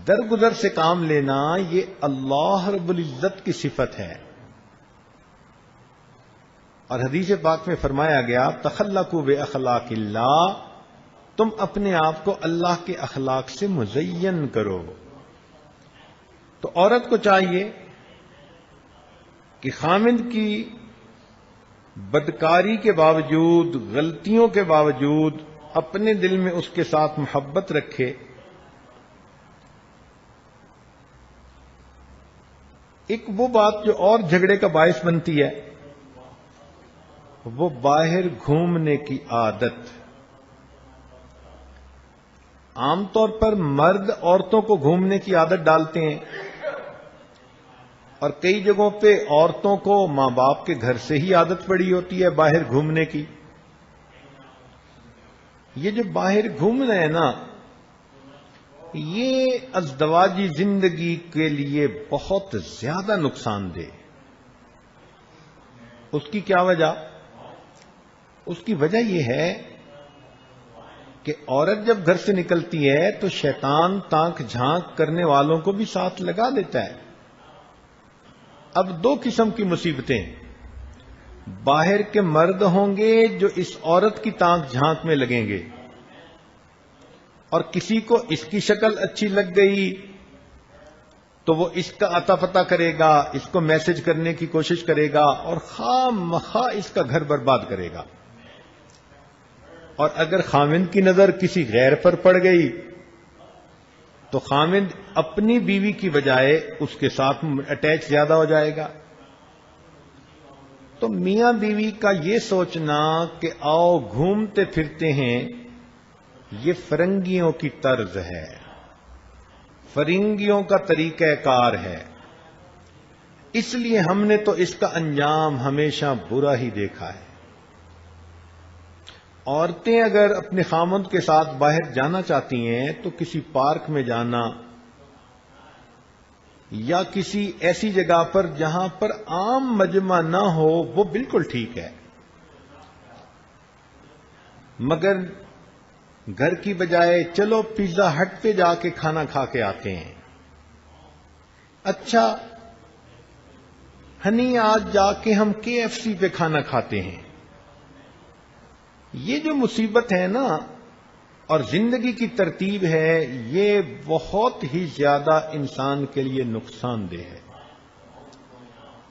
Speaker 1: درگزر سے کام لینا یہ اللہ رب العزت کی صفت ہے، اور حدیث پاک میں فرمایا گیا تخلقوا باخلاق اللہ، تم اپنے آپ کو اللہ کے اخلاق سے مزین کرو۔ تو عورت کو چاہیے کہ خاوند کی بدکاری کے باوجود، غلطیوں کے باوجود اپنے دل میں اس کے ساتھ محبت رکھے۔ ایک وہ بات جو اور جھگڑے کا باعث بنتی ہے وہ باہر گھومنے کی عادت۔ عام طور پر مرد عورتوں کو گھومنے کی عادت ڈالتے ہیں، اور کئی جگہوں پہ عورتوں کو ماں باپ کے گھر سے ہی عادت پڑی ہوتی ہے باہر گھومنے کی۔ یہ جو باہر گھومنا ہے نا، یہ ازدواجی زندگی کے لیے بہت زیادہ نقصان دہ۔ اس کی کیا وجہ؟ اس کی وجہ یہ ہے کہ عورت جب گھر سے نکلتی ہے تو شیطان تانک جھانک کرنے والوں کو بھی ساتھ لگا دیتا ہے۔ اب دو قسم کی مصیبتیں، باہر کے مرد ہوں گے جو اس عورت کی تانک جھانک میں لگیں گے، اور کسی کو اس کی شکل اچھی لگ گئی تو وہ اس کا عطا پتہ کرے گا، اس کو میسج کرنے کی کوشش کرے گا، اور خام مخواہ اس کا گھر برباد کرے گا۔ اور اگر خاوند کی نظر کسی غیر پر پڑ گئی تو خاوند اپنی بیوی کی بجائے اس کے ساتھ اٹیچ زیادہ ہو جائے گا۔ تو میاں بیوی کا یہ سوچنا کہ آؤ گھومتے پھرتے ہیں، یہ فرنگیوں کی طرز ہے، فرنگیوں کا طریقہ کار ہے، اس لیے ہم نے تو اس کا انجام ہمیشہ برا ہی دیکھا ہے۔ عورتیں اگر اپنے خاوند کے ساتھ باہر جانا چاہتی ہیں تو کسی پارک میں جانا یا کسی ایسی جگہ پر جہاں پر عام مجمع نہ ہو وہ بالکل ٹھیک ہے، مگر گھر کی بجائے چلو پیزا ہٹ پہ جا کے کھانا کھا کے آتے ہیں، اچھا ہنی آج جا کے ہم KFC پہ کھانا کھاتے ہیں۔ یہ جو مصیبت ہے نا اور زندگی کی ترتیب ہے، یہ بہت ہی زیادہ انسان کے لیے نقصان دہ ہے۔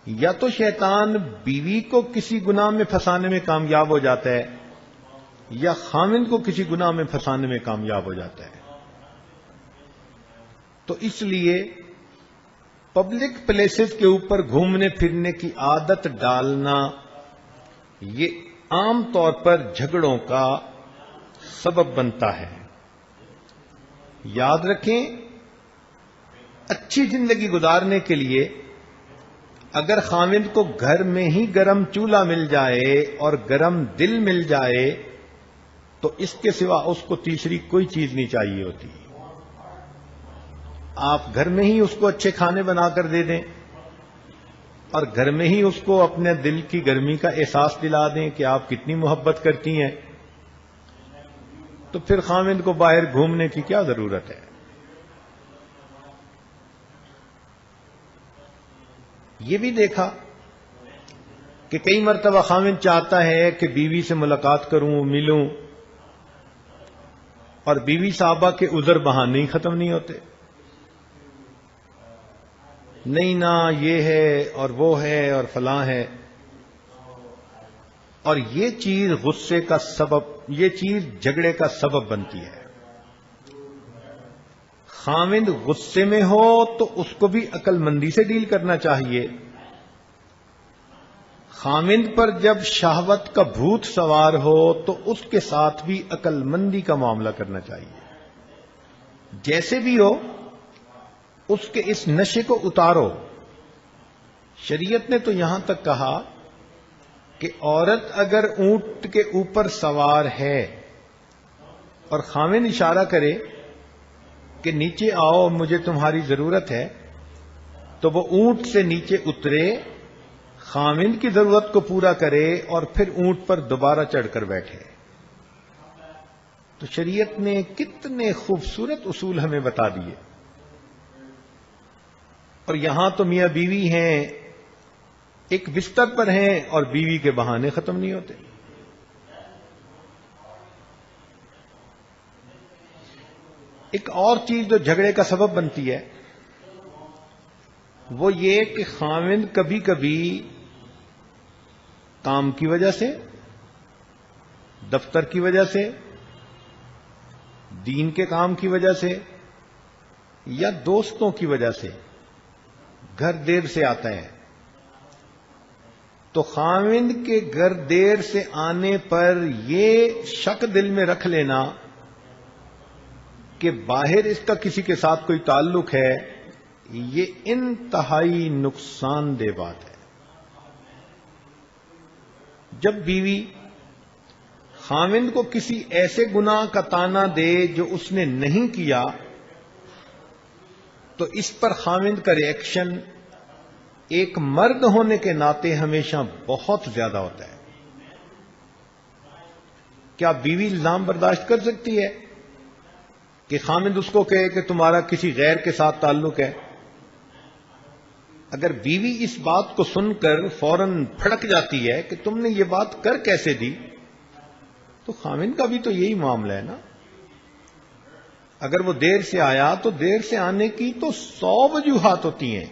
Speaker 1: یا تو شیطان بیوی کو کسی گناہ میں پھنسانے میں کامیاب ہو جاتا ہے یا خاوند کو کسی گناہ میں پھنسانے میں کامیاب ہو جاتا ہے. تو اس لیے پبلک پلیسز کے اوپر گھومنے پھرنے کی عادت ڈالنا یہ عام طور پر جھگڑوں کا سبب بنتا ہے. یاد رکھیں، اچھی زندگی گزارنے کے لیے اگر خاوند کو گھر میں ہی گرم چولہا مل جائے اور گرم دل مل جائے تو اس کے سوا اس کو تیسری کوئی چیز نہیں چاہیے ہوتی. آپ گھر میں ہی اس کو اچھے کھانے بنا کر دے دیں اور گھر میں ہی اس کو اپنے دل کی گرمی کا احساس دلا دیں کہ آپ کتنی محبت کرتی ہیں، تو پھر خاوند کو باہر گھومنے کی کیا ضرورت ہے؟ یہ بھی دیکھا کہ کئی مرتبہ خاوند چاہتا ہے کہ بیوی سے ملاقات کروں، ملوں، اور بیوی صاحبہ کے عذر بہانے ہی ختم نہیں ہوتے. نہیں نا، یہ ہے اور وہ ہے اور فلاں ہے. اور یہ چیز غصے کا سبب، یہ چیز جھگڑے کا سبب بنتی ہے. خاوند غصے میں ہو تو اس کو بھی عقل مندی سے ڈیل کرنا چاہیے. خاوند پر جب شہوت کا بھوت سوار ہو تو اس کے ساتھ بھی عقل مندی کا معاملہ کرنا چاہیے. جیسے بھی ہو اس کے اس نشے کو اتارو. شریعت نے تو یہاں تک کہا کہ عورت اگر اونٹ کے اوپر سوار ہے اور خاوند اشارہ کرے کہ نیچے آؤ مجھے تمہاری ضرورت ہے، تو وہ اونٹ سے نیچے اترے، خاوند کی ضرورت کو پورا کرے اور پھر اونٹ پر دوبارہ چڑھ کر بیٹھے. تو شریعت نے کتنے خوبصورت اصول ہمیں بتا دیے. اور یہاں تو میاں بیوی ہیں، ایک بستر پر ہیں اور بیوی کے بہانے ختم نہیں ہوتے. ایک اور چیز جو جھگڑے کا سبب بنتی ہے وہ یہ کہ خاوند کبھی کبھی کام کی وجہ سے، دفتر کی وجہ سے، دین کے کام کی وجہ سے یا دوستوں کی وجہ سے گھر دیر سے آتا ہے. تو خاوند کے گھر دیر سے آنے پر یہ شک دل میں رکھ لینا کہ باہر اس کا کسی کے ساتھ کوئی تعلق ہے، یہ انتہائی نقصان دہ بات ہے. جب بیوی خاوند کو کسی ایسے گناہ کا طعنہ دے جو اس نے نہیں کیا تو اس پر خاوند کا ری ایکشن ایک مرد ہونے کے ناطے ہمیشہ بہت زیادہ ہوتا ہے. کیا بیوی الزام برداشت کر سکتی ہے کہ خاوند اس کو کہے کہ تمہارا کسی غیر کے ساتھ تعلق ہے؟ اگر بیوی اس بات کو سن کر فوراً پھڑک جاتی ہے کہ تم نے یہ بات کر کیسے دی، تو خاوند کا بھی تو یہی معاملہ ہے نا. اگر وہ دیر سے آیا تو دیر سے آنے کی تو 100 وجوہات ہوتی ہیں.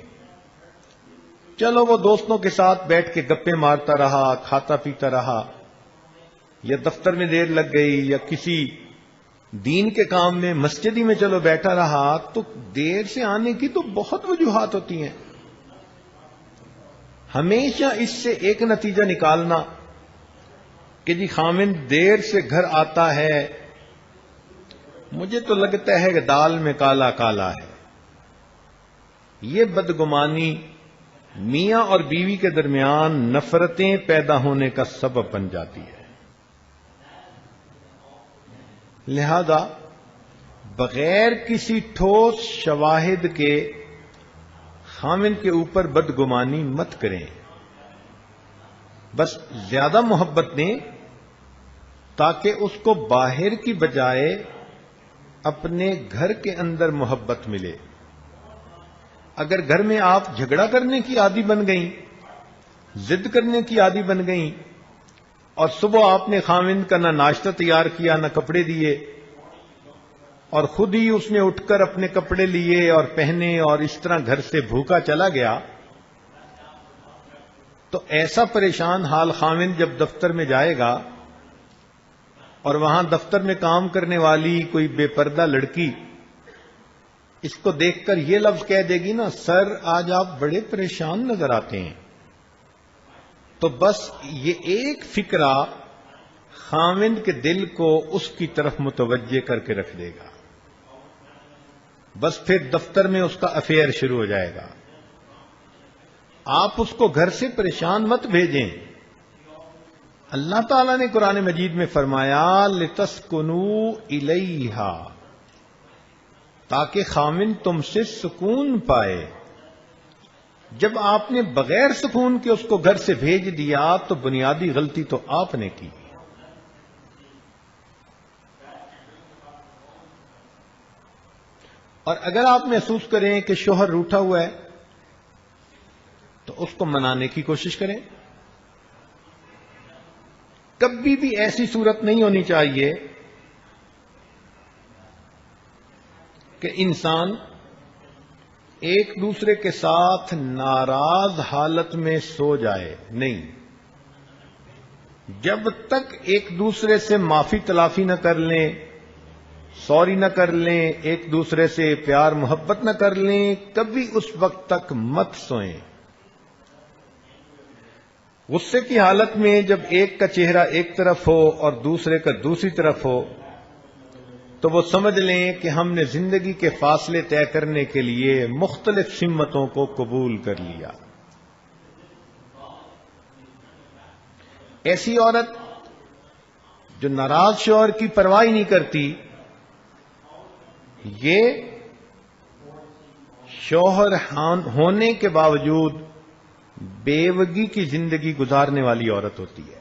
Speaker 1: چلو وہ دوستوں کے ساتھ بیٹھ کے گپے مارتا رہا، کھاتا پیتا رہا، یا دفتر میں دیر لگ گئی، یا کسی دین کے کام میں مسجد ہی میں چلو بیٹھا رہا، تو دیر سے آنے کی تو بہت وجوہات ہوتی ہیں. ہمیشہ اس سے ایک نتیجہ نکالنا کہ جی خاوند دیر سے گھر آتا ہے، مجھے تو لگتا ہے کہ دال میں کالا کالا ہے، یہ بدگمانی میاں اور بیوی کے درمیان نفرتیں پیدا ہونے کا سبب بن جاتی ہے. لہذا بغیر کسی ٹھوس شواہد کے خاوند کے اوپر بدگمانی مت کریں. بس زیادہ محبت دیں تاکہ اس کو باہر کی بجائے اپنے گھر کے اندر محبت ملے. اگر گھر میں آپ جھگڑا کرنے کی عادی بن گئیں، ضد کرنے کی عادی بن گئیں، اور صبح آپ نے خاوند کا نہ ناشتہ تیار کیا نہ کپڑے دیے، اور خود ہی اس نے اٹھ کر اپنے کپڑے لیے اور پہنے اور اس طرح گھر سے بھوکا چلا گیا، تو ایسا پریشان حال خاوند جب دفتر میں جائے گا اور وہاں دفتر میں کام کرنے والی کوئی بے پردہ لڑکی اس کو دیکھ کر یہ لفظ کہہ دے گی نا، سر آج آپ بڑے پریشان نظر آتے ہیں، تو بس یہ ایک فکرہ خاوند کے دل کو اس کی طرف متوجہ کر کے رکھ دے گا، بس پھر دفتر میں اس کا افیئر شروع ہو جائے گا۔ آپ اس کو گھر سے پریشان مت بھیجیں۔ اللہ تعالیٰ نے قرآن مجید میں فرمایا لِتَسْكُنُوا إِلَيْهَا، تاکہ خاوند تم سے سکون پائے۔ جب آپ نے بغیر سکون کے اس کو گھر سے بھیج دیا تو بنیادی غلطی تو آپ نے کی۔ اور اگر آپ محسوس کریں کہ شوہر روٹھا ہوا ہے تو اس کو منانے کی کوشش کریں۔ کبھی بھی ایسی صورت نہیں ہونی چاہیے کہ انسان ایک دوسرے کے ساتھ ناراض حالت میں سو جائے، نہیں، جب تک ایک دوسرے سے معافی تلافی نہ کر لیں، سوری نہ کر لیں، ایک دوسرے سے پیار محبت نہ کر لیں، کبھی اس وقت تک مت سوئیں۔ غصے کی حالت میں جب ایک کا چہرہ ایک طرف ہو اور دوسرے کا دوسری طرف ہو تو وہ سمجھ لیں کہ ہم نے زندگی کے فاصلے طے کرنے کے لیے مختلف سمتوں کو قبول کر لیا۔ ایسی عورت جو ناراض شوہر کی پرواہ نہیں کرتی، یہ شوہر ہونے کے باوجود بیوگی کی زندگی گزارنے والی عورت ہوتی ہے۔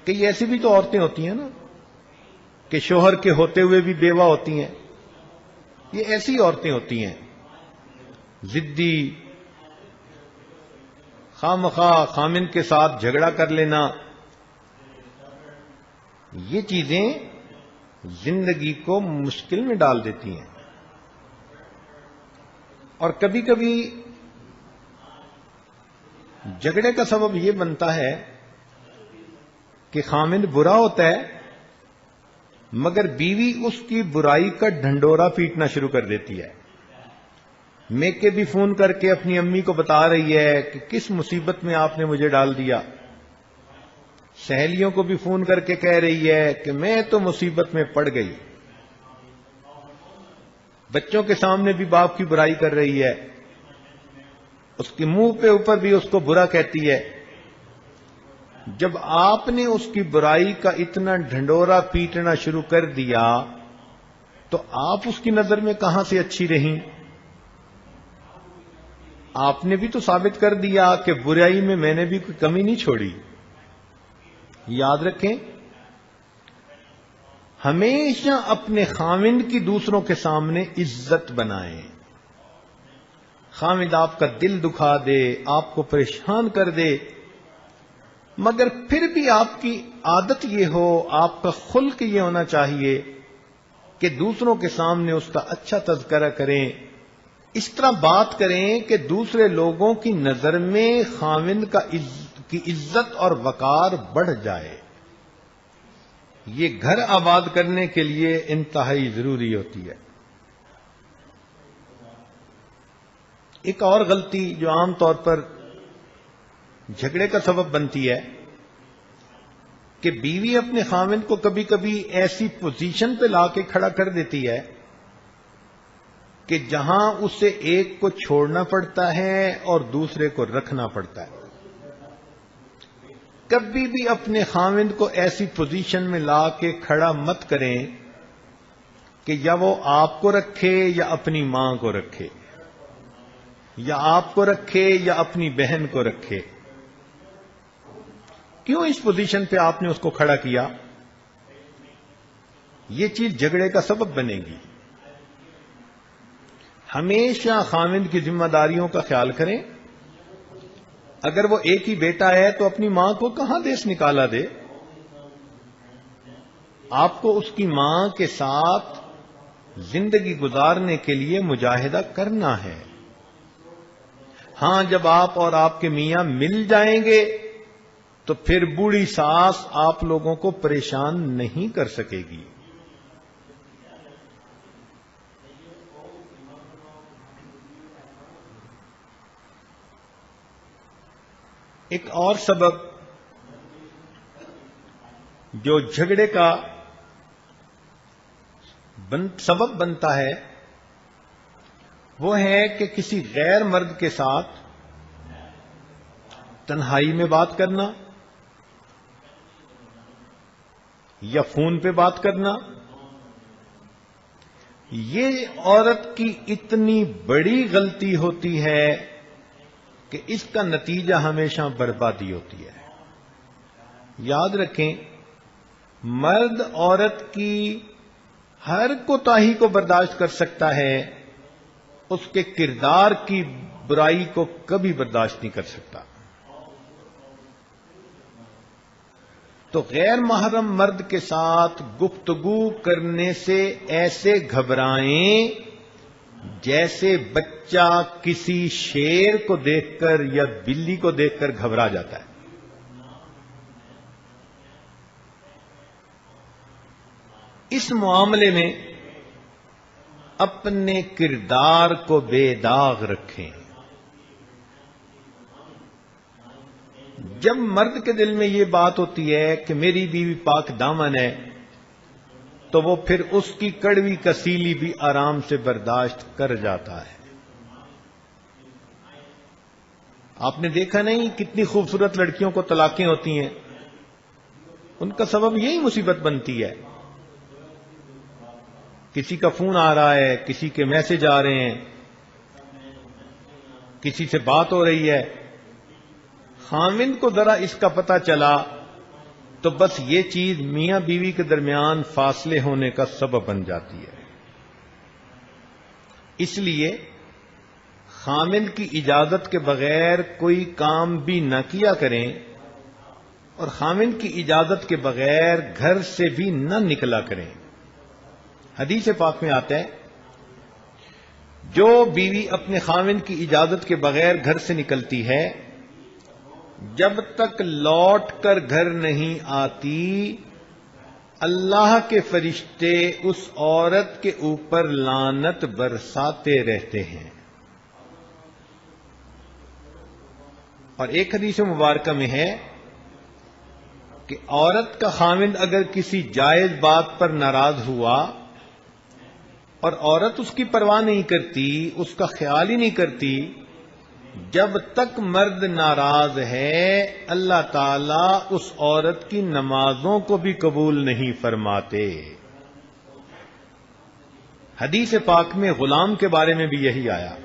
Speaker 1: کئی ایسی بھی تو عورتیں ہوتی ہیں نا کہ شوہر کے ہوتے ہوئے بھی بیوہ ہوتی ہیں، یہ ایسی عورتیں ہوتی ہیں ضدی، خواہ خامن کے ساتھ جھگڑا کر لینا، یہ چیزیں زندگی کو مشکل میں ڈال دیتی ہیں۔ اور کبھی کبھی جھگڑے کا سبب یہ بنتا ہے کہ خامند برا ہوتا ہے مگر بیوی اس کی برائی کا ڈھنڈورا پیٹنا شروع کر دیتی ہے۔ میکے بھی فون کر کے اپنی امی کو بتا رہی ہے کہ کس مصیبت میں آپ نے مجھے ڈال دیا، سہیلیوں کو بھی فون کر کے کہہ رہی ہے کہ میں تو مصیبت میں پڑ گئی، بچوں کے سامنے بھی باپ کی برائی کر رہی ہے، اس کے منہ پہ اوپر بھی اس کو برا کہتی ہے۔ جب آپ نے اس کی برائی کا اتنا ڈھنڈورا پیٹنا شروع کر دیا تو آپ اس کی نظر میں کہاں سے اچھی رہیں؟ آپ نے بھی تو ثابت کر دیا کہ برائی میں نے بھی کوئی کمی نہیں چھوڑی۔ یاد رکھیں، ہمیشہ اپنے خاوند کی دوسروں کے سامنے عزت بنائیں۔ خاوند آپ کا دل دکھا دے، آپ کو پریشان کر دے، مگر پھر بھی آپ کی عادت یہ ہو، آپ کا خلق یہ ہونا چاہیے کہ دوسروں کے سامنے اس کا اچھا تذکرہ کریں، اس طرح بات کریں کہ دوسرے لوگوں کی نظر میں خاوند کی عزت اور وقار بڑھ جائے۔ یہ گھر آباد کرنے کے لیے انتہائی ضروری ہوتی ہے۔ ایک اور غلطی جو عام طور پر جھگڑے کا سبب بنتی ہے کہ بیوی اپنے خاوند کو کبھی کبھی ایسی پوزیشن پہ لا کے کھڑا کر دیتی ہے کہ جہاں اسے ایک کو چھوڑنا پڑتا ہے اور دوسرے کو رکھنا پڑتا ہے۔ کبھی بھی اپنے خاوند کو ایسی پوزیشن میں لا کے کھڑا مت کریں کہ یا وہ آپ کو رکھے یا اپنی ماں کو رکھے، یا آپ کو رکھے یا اپنی بہن کو رکھے۔ کیوں اس پوزیشن پہ آپ نے اس کو کھڑا کیا؟ یہ چیز جھگڑے کا سبب بنے گی۔ ہمیشہ خاوند کی ذمہ داریوں کا خیال کریں۔ اگر وہ ایک ہی بیٹا ہے تو اپنی ماں کو کہاں دیس نکالا دے، آپ کو اس کی ماں کے ساتھ زندگی گزارنے کے لیے مجاہدہ کرنا ہے۔ ہاں جب آپ اور آپ کے میاں مل جائیں گے تو پھر بوڑھی ساس آپ لوگوں کو پریشان نہیں کر سکے گی. ایک اور سبب جو جھگڑے کا سبب بنتا ہے وہ ہے کہ کسی غیر مرد کے ساتھ تنہائی میں بات کرنا یا فون پہ بات کرنا. یہ عورت کی اتنی بڑی غلطی ہوتی ہے کہ اس کا نتیجہ ہمیشہ بربادی ہوتی ہے. یاد رکھیں، مرد عورت کی ہر کوتاہی کو برداشت کر سکتا ہے، اس کے کردار کی برائی کو کبھی برداشت نہیں کر سکتا. تو غیر محرم مرد کے ساتھ گفتگو کرنے سے ایسے گھبرائیں جیسے بچہ کسی شیر کو دیکھ کر یا بلی کو دیکھ کر گھبرا جاتا ہے. اس معاملے میں اپنے کردار کو بے داغ رکھیں. جب مرد کے دل میں یہ بات ہوتی ہے کہ میری بیوی پاک دامن ہے تو وہ پھر اس کی کڑوی کسیلی بھی آرام سے برداشت کر جاتا ہے. آپ نے دیکھا نہیں کتنی خوبصورت لڑکیوں کو طلاقیں ہوتی ہیں، ان کا سبب یہی مصیبت بنتی ہے. کسی کا فون آ رہا ہے، کسی کے میسج آ رہے ہیں، کسی سے بات ہو رہی ہے، خاوند کو ذرا اس کا پتہ چلا تو بس یہ چیز میاں بیوی کے درمیان فاصلے ہونے کا سبب بن جاتی ہے. اس لیے خاوند کی اجازت کے بغیر کوئی کام بھی نہ کیا کریں اور خاوند کی اجازت کے بغیر گھر سے بھی نہ نکلا کریں. حدیث پاک میں آتا ہے جو بیوی اپنے خاوند کی اجازت کے بغیر گھر سے نکلتی ہے جب تک لوٹ کر گھر نہیں آتی اللہ کے فرشتے اس عورت کے اوپر لعنت برساتے رہتے ہیں. اور ایک حدیث مبارکہ میں ہے کہ عورت کا خاوند اگر کسی جائز بات پر ناراض ہوا اور عورت اس کی پرواہ نہیں کرتی، اس کا خیال ہی نہیں کرتی، جب تک مرد ناراض ہے اللہ تعالی اس عورت کی نمازوں کو بھی قبول نہیں فرماتے. حدیث پاک میں غلام کے بارے میں بھی یہی آیا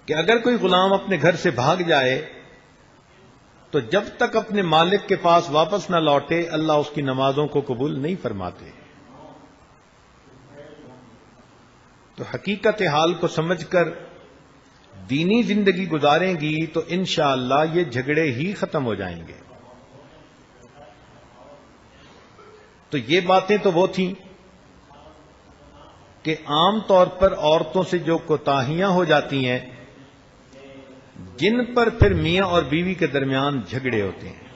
Speaker 1: کہ اگر کوئی غلام اپنے گھر سے بھاگ جائے تو جب تک اپنے مالک کے پاس واپس نہ لوٹے اللہ اس کی نمازوں کو قبول نہیں فرماتے. تو حقیقت حال کو سمجھ کر دینی زندگی گزاریں گی تو انشاءاللہ یہ جھگڑے ہی ختم ہو جائیں گے. تو یہ باتیں تو وہ تھیں کہ عام طور پر عورتوں سے جو کوتاہیاں ہو جاتی ہیں جن پر پھر میاں اور بیوی کے درمیان جھگڑے ہوتے ہیں.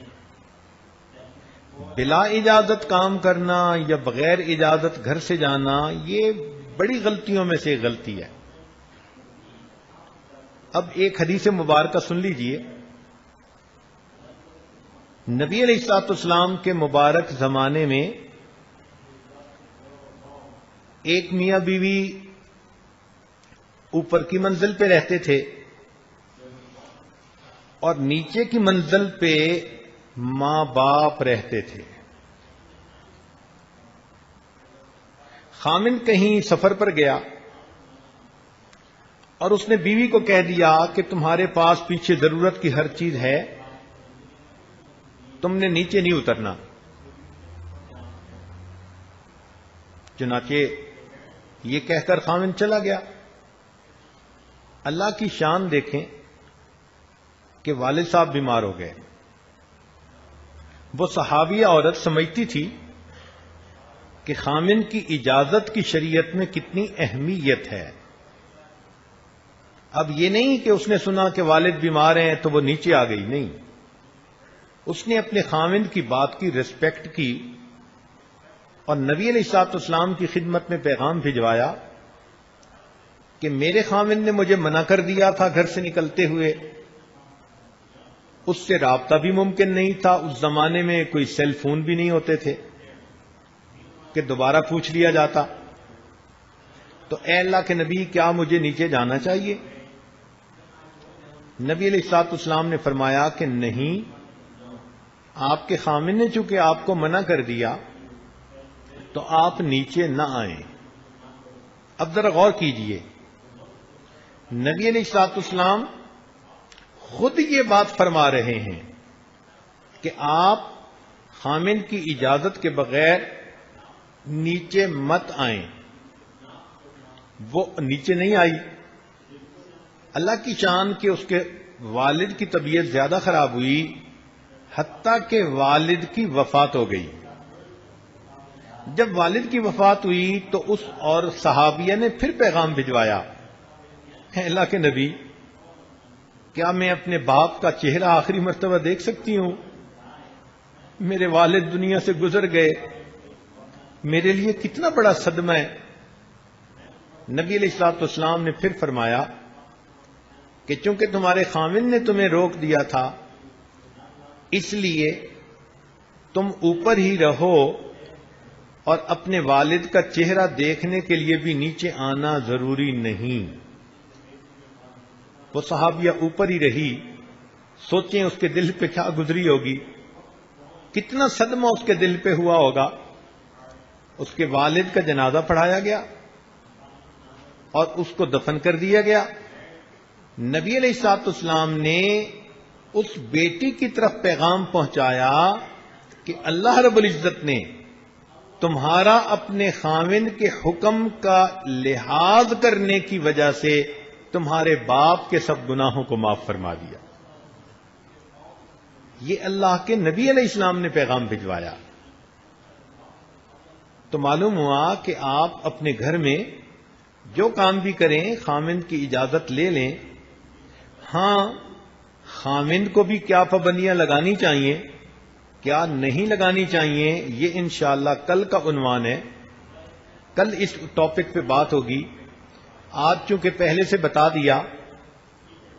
Speaker 1: بلا اجازت کام کرنا یا بغیر اجازت گھر سے جانا یہ بڑی غلطیوں میں سے غلطی ہے. اب ایک حدیث مبارکہ سن لیجئے. نبی علیہ الصلوۃ والسلام کے مبارک زمانے میں ایک میاں بیوی اوپر کی منزل پہ رہتے تھے اور نیچے کی منزل پہ ماں باپ رہتے تھے. خاوند کہیں سفر پر گیا اور اس نے بیوی کو کہہ دیا کہ تمہارے پاس پیچھے ضرورت کی ہر چیز ہے، تم نے نیچے نہیں اترنا. چنانچہ یہ کہہ کر خاوند چلا گیا. اللہ کی شان دیکھیں کہ والد صاحب بیمار ہو گئے. وہ صحابیہ عورت سمجھتی تھی کہ خاوند کی اجازت کی شریعت میں کتنی اہمیت ہے. اب یہ نہیں کہ اس نے سنا کہ والد بیمار ہیں تو وہ نیچے آ گئی، نہیں، اس نے اپنے خاوند کی بات کی ریسپیکٹ کی اور نبی علیہ الصلوۃ والسلام کی خدمت میں پیغام بھجوایا کہ میرے خاوند نے مجھے منع کر دیا تھا گھر سے نکلتے ہوئے، اس سے رابطہ بھی ممکن نہیں تھا، اس زمانے میں کوئی سیل فون بھی نہیں ہوتے تھے کہ دوبارہ پوچھ لیا جاتا، تو اے اللہ کے نبی کیا مجھے نیچے جانا چاہیے؟ نبی علیہ الصلوۃ والسلام نے فرمایا کہ نہیں، آپ کے خاوند نے چونکہ آپ کو منع کر دیا تو آپ نیچے نہ آئیں۔ اب ذرا غور کیجئے، نبی علیہ الصلوۃ والسلام خود یہ بات فرما رہے ہیں کہ آپ خاوند کی اجازت کے بغیر نیچے مت آئیں، وہ نیچے نہیں آئی۔ اللہ کی شان کہ اس کے والد کی طبیعت زیادہ خراب ہوئی، حتیٰ کہ والد کی وفات ہو گئی۔ جب والد کی وفات ہوئی تو اس اور صحابیہ نے پھر پیغام بھجوایا، اے اللہ کے نبی کیا میں اپنے باپ کا چہرہ آخری مرتبہ دیکھ سکتی ہوں؟ میرے والد دنیا سے گزر گئے، میرے لیے کتنا بڑا صدمہ ہے۔ نبی علیہ الصلوۃ والسلام نے پھر فرمایا کہ چونکہ تمہارے خاوند نے تمہیں روک دیا تھا اس لیے تم اوپر ہی رہو اور اپنے والد کا چہرہ دیکھنے کے لیے بھی نیچے آنا ضروری نہیں۔ وہ صحابیہ اوپر ہی رہی، سوچیں اس کے دل پہ کیا گزری ہوگی، کتنا صدمہ اس کے دل پہ ہوا ہوگا۔ اس کے والد کا جنازہ پڑھایا گیا اور اس کو دفن کر دیا گیا۔ نبی علیہ الصلوۃ والسلام نے اس بیٹی کی طرف پیغام پہنچایا کہ اللہ رب العزت نے تمہارا اپنے خاوند کے حکم کا لحاظ کرنے کی وجہ سے تمہارے باپ کے سب گناہوں کو معاف فرما دیا۔ یہ اللہ کے نبی علیہ السلام نے پیغام بھجوایا۔ تو معلوم ہوا کہ آپ اپنے گھر میں جو کام بھی کریں خاوند کی اجازت لے لیں۔ ہاں، خاوند کو بھی کیا پابندیاں لگانی چاہیے، کیا نہیں لگانی چاہیے، یہ انشاءاللہ کل کا عنوان ہے، کل اس ٹاپک پہ بات ہوگی۔ آج چونکہ پہلے سے بتا دیا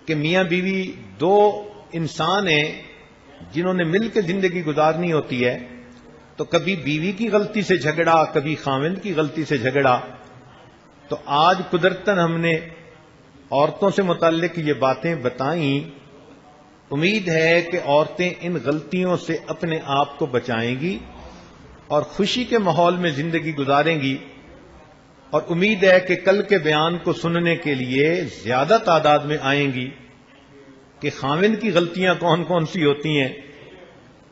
Speaker 1: کہ میاں بیوی دو انسان ہیں جنہوں نے مل کے زندگی گزارنی ہوتی ہے، تو کبھی بیوی کی غلطی سے جھگڑا، کبھی خاوند کی غلطی سے جھگڑا، تو آج قدرتاً ہم نے عورتوں سے متعلق یہ باتیں بتائیں۔ امید ہے کہ عورتیں ان غلطیوں سے اپنے آپ کو بچائیں گی اور خوشی کے ماحول میں زندگی گزاریں گی، اور امید ہے کہ کل کے بیان کو سننے کے لیے زیادہ تعداد میں آئیں گی کہ خاوند کی غلطیاں کون کون سی ہوتی ہیں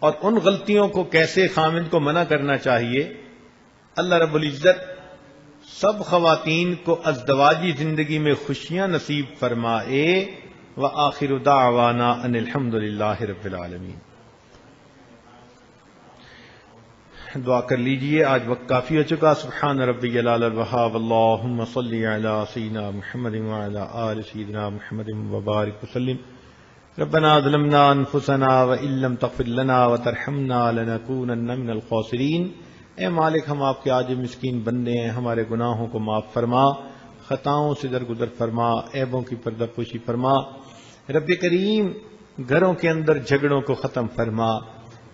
Speaker 1: اور ان غلطیوں کو کیسے خاوند کو منع کرنا چاہیے۔ اللہ رب العزت سب خواتین کو ازدواجی زندگی میں خوشیاں نصیب فرمائے۔ وآخر دعوانا ان الحمد للہ رب العالمین۔ دعا کر لیجئے، آج وقت کافی ہو چکا۔ سبحان ربی العلی الوہاب، اللہم صلی علی سیدنا محمد وعلی آل سیدنا محمد وبارک وسلم۔ ربنا ظلمنا انفسنا وان لم تغفر لنا وترحمنا لنکونن من الخاسرین۔ اے مالک، ہم آپ کے عاجز مسکین بندے ہیں، ہمارے گناہوں کو معاف فرما، خطاؤں سے درگزر فرما، عیبوں کی پردہ پوشی فرما۔ رب کریم، گھروں کے اندر جھگڑوں کو ختم فرما،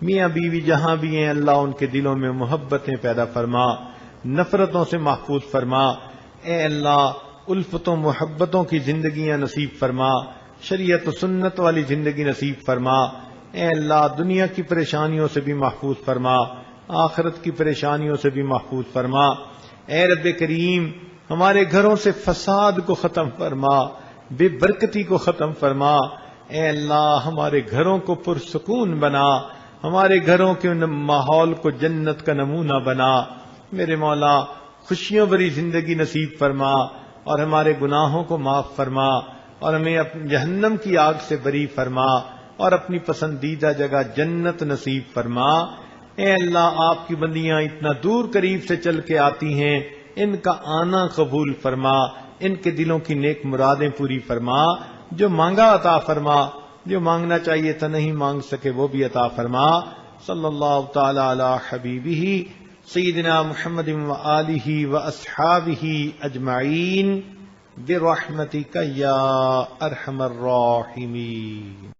Speaker 1: میاں بیوی جہاں بھی ہیں اللہ ان کے دلوں میں محبتیں پیدا فرما، نفرتوں سے محفوظ فرما۔ اے اللہ، الفتوں محبتوں کی زندگیاں نصیب فرما، شریعت و سنت والی زندگی نصیب فرما۔ اے اللہ، دنیا کی پریشانیوں سے بھی محفوظ فرما، آخرت کی پریشانیوں سے بھی محفوظ فرما۔ اے رب کریم، ہمارے گھروں سے فساد کو ختم فرما، بے برکتی کو ختم فرما۔ اے اللہ، ہمارے گھروں کو پرسکون بنا، ہمارے گھروں کے ماحول کو جنت کا نمونہ بنا۔ میرے مولا، خوشیوں بھری زندگی نصیب فرما اور ہمارے گناہوں کو معاف فرما اور ہمیں جہنم کی آگ سے بری فرما اور اپنی پسندیدہ جگہ جنت نصیب فرما۔ اے اللہ، آپ کی بندیاں اتنا دور قریب سے چل کے آتی ہیں، ان کا آنا قبول فرما۔ ان کے دلوں کی نیک مرادیں پوری فرما، جو مانگا عطا فرما، جو مانگنا چاہیے تھا نہیں مانگ سکے وہ بھی عطا فرما۔ صلی اللہ تعالی علی حبیبہ سیدنا محمد وآلہ واصحابہ اجمعین برحمتک یا ارحم الراحمین۔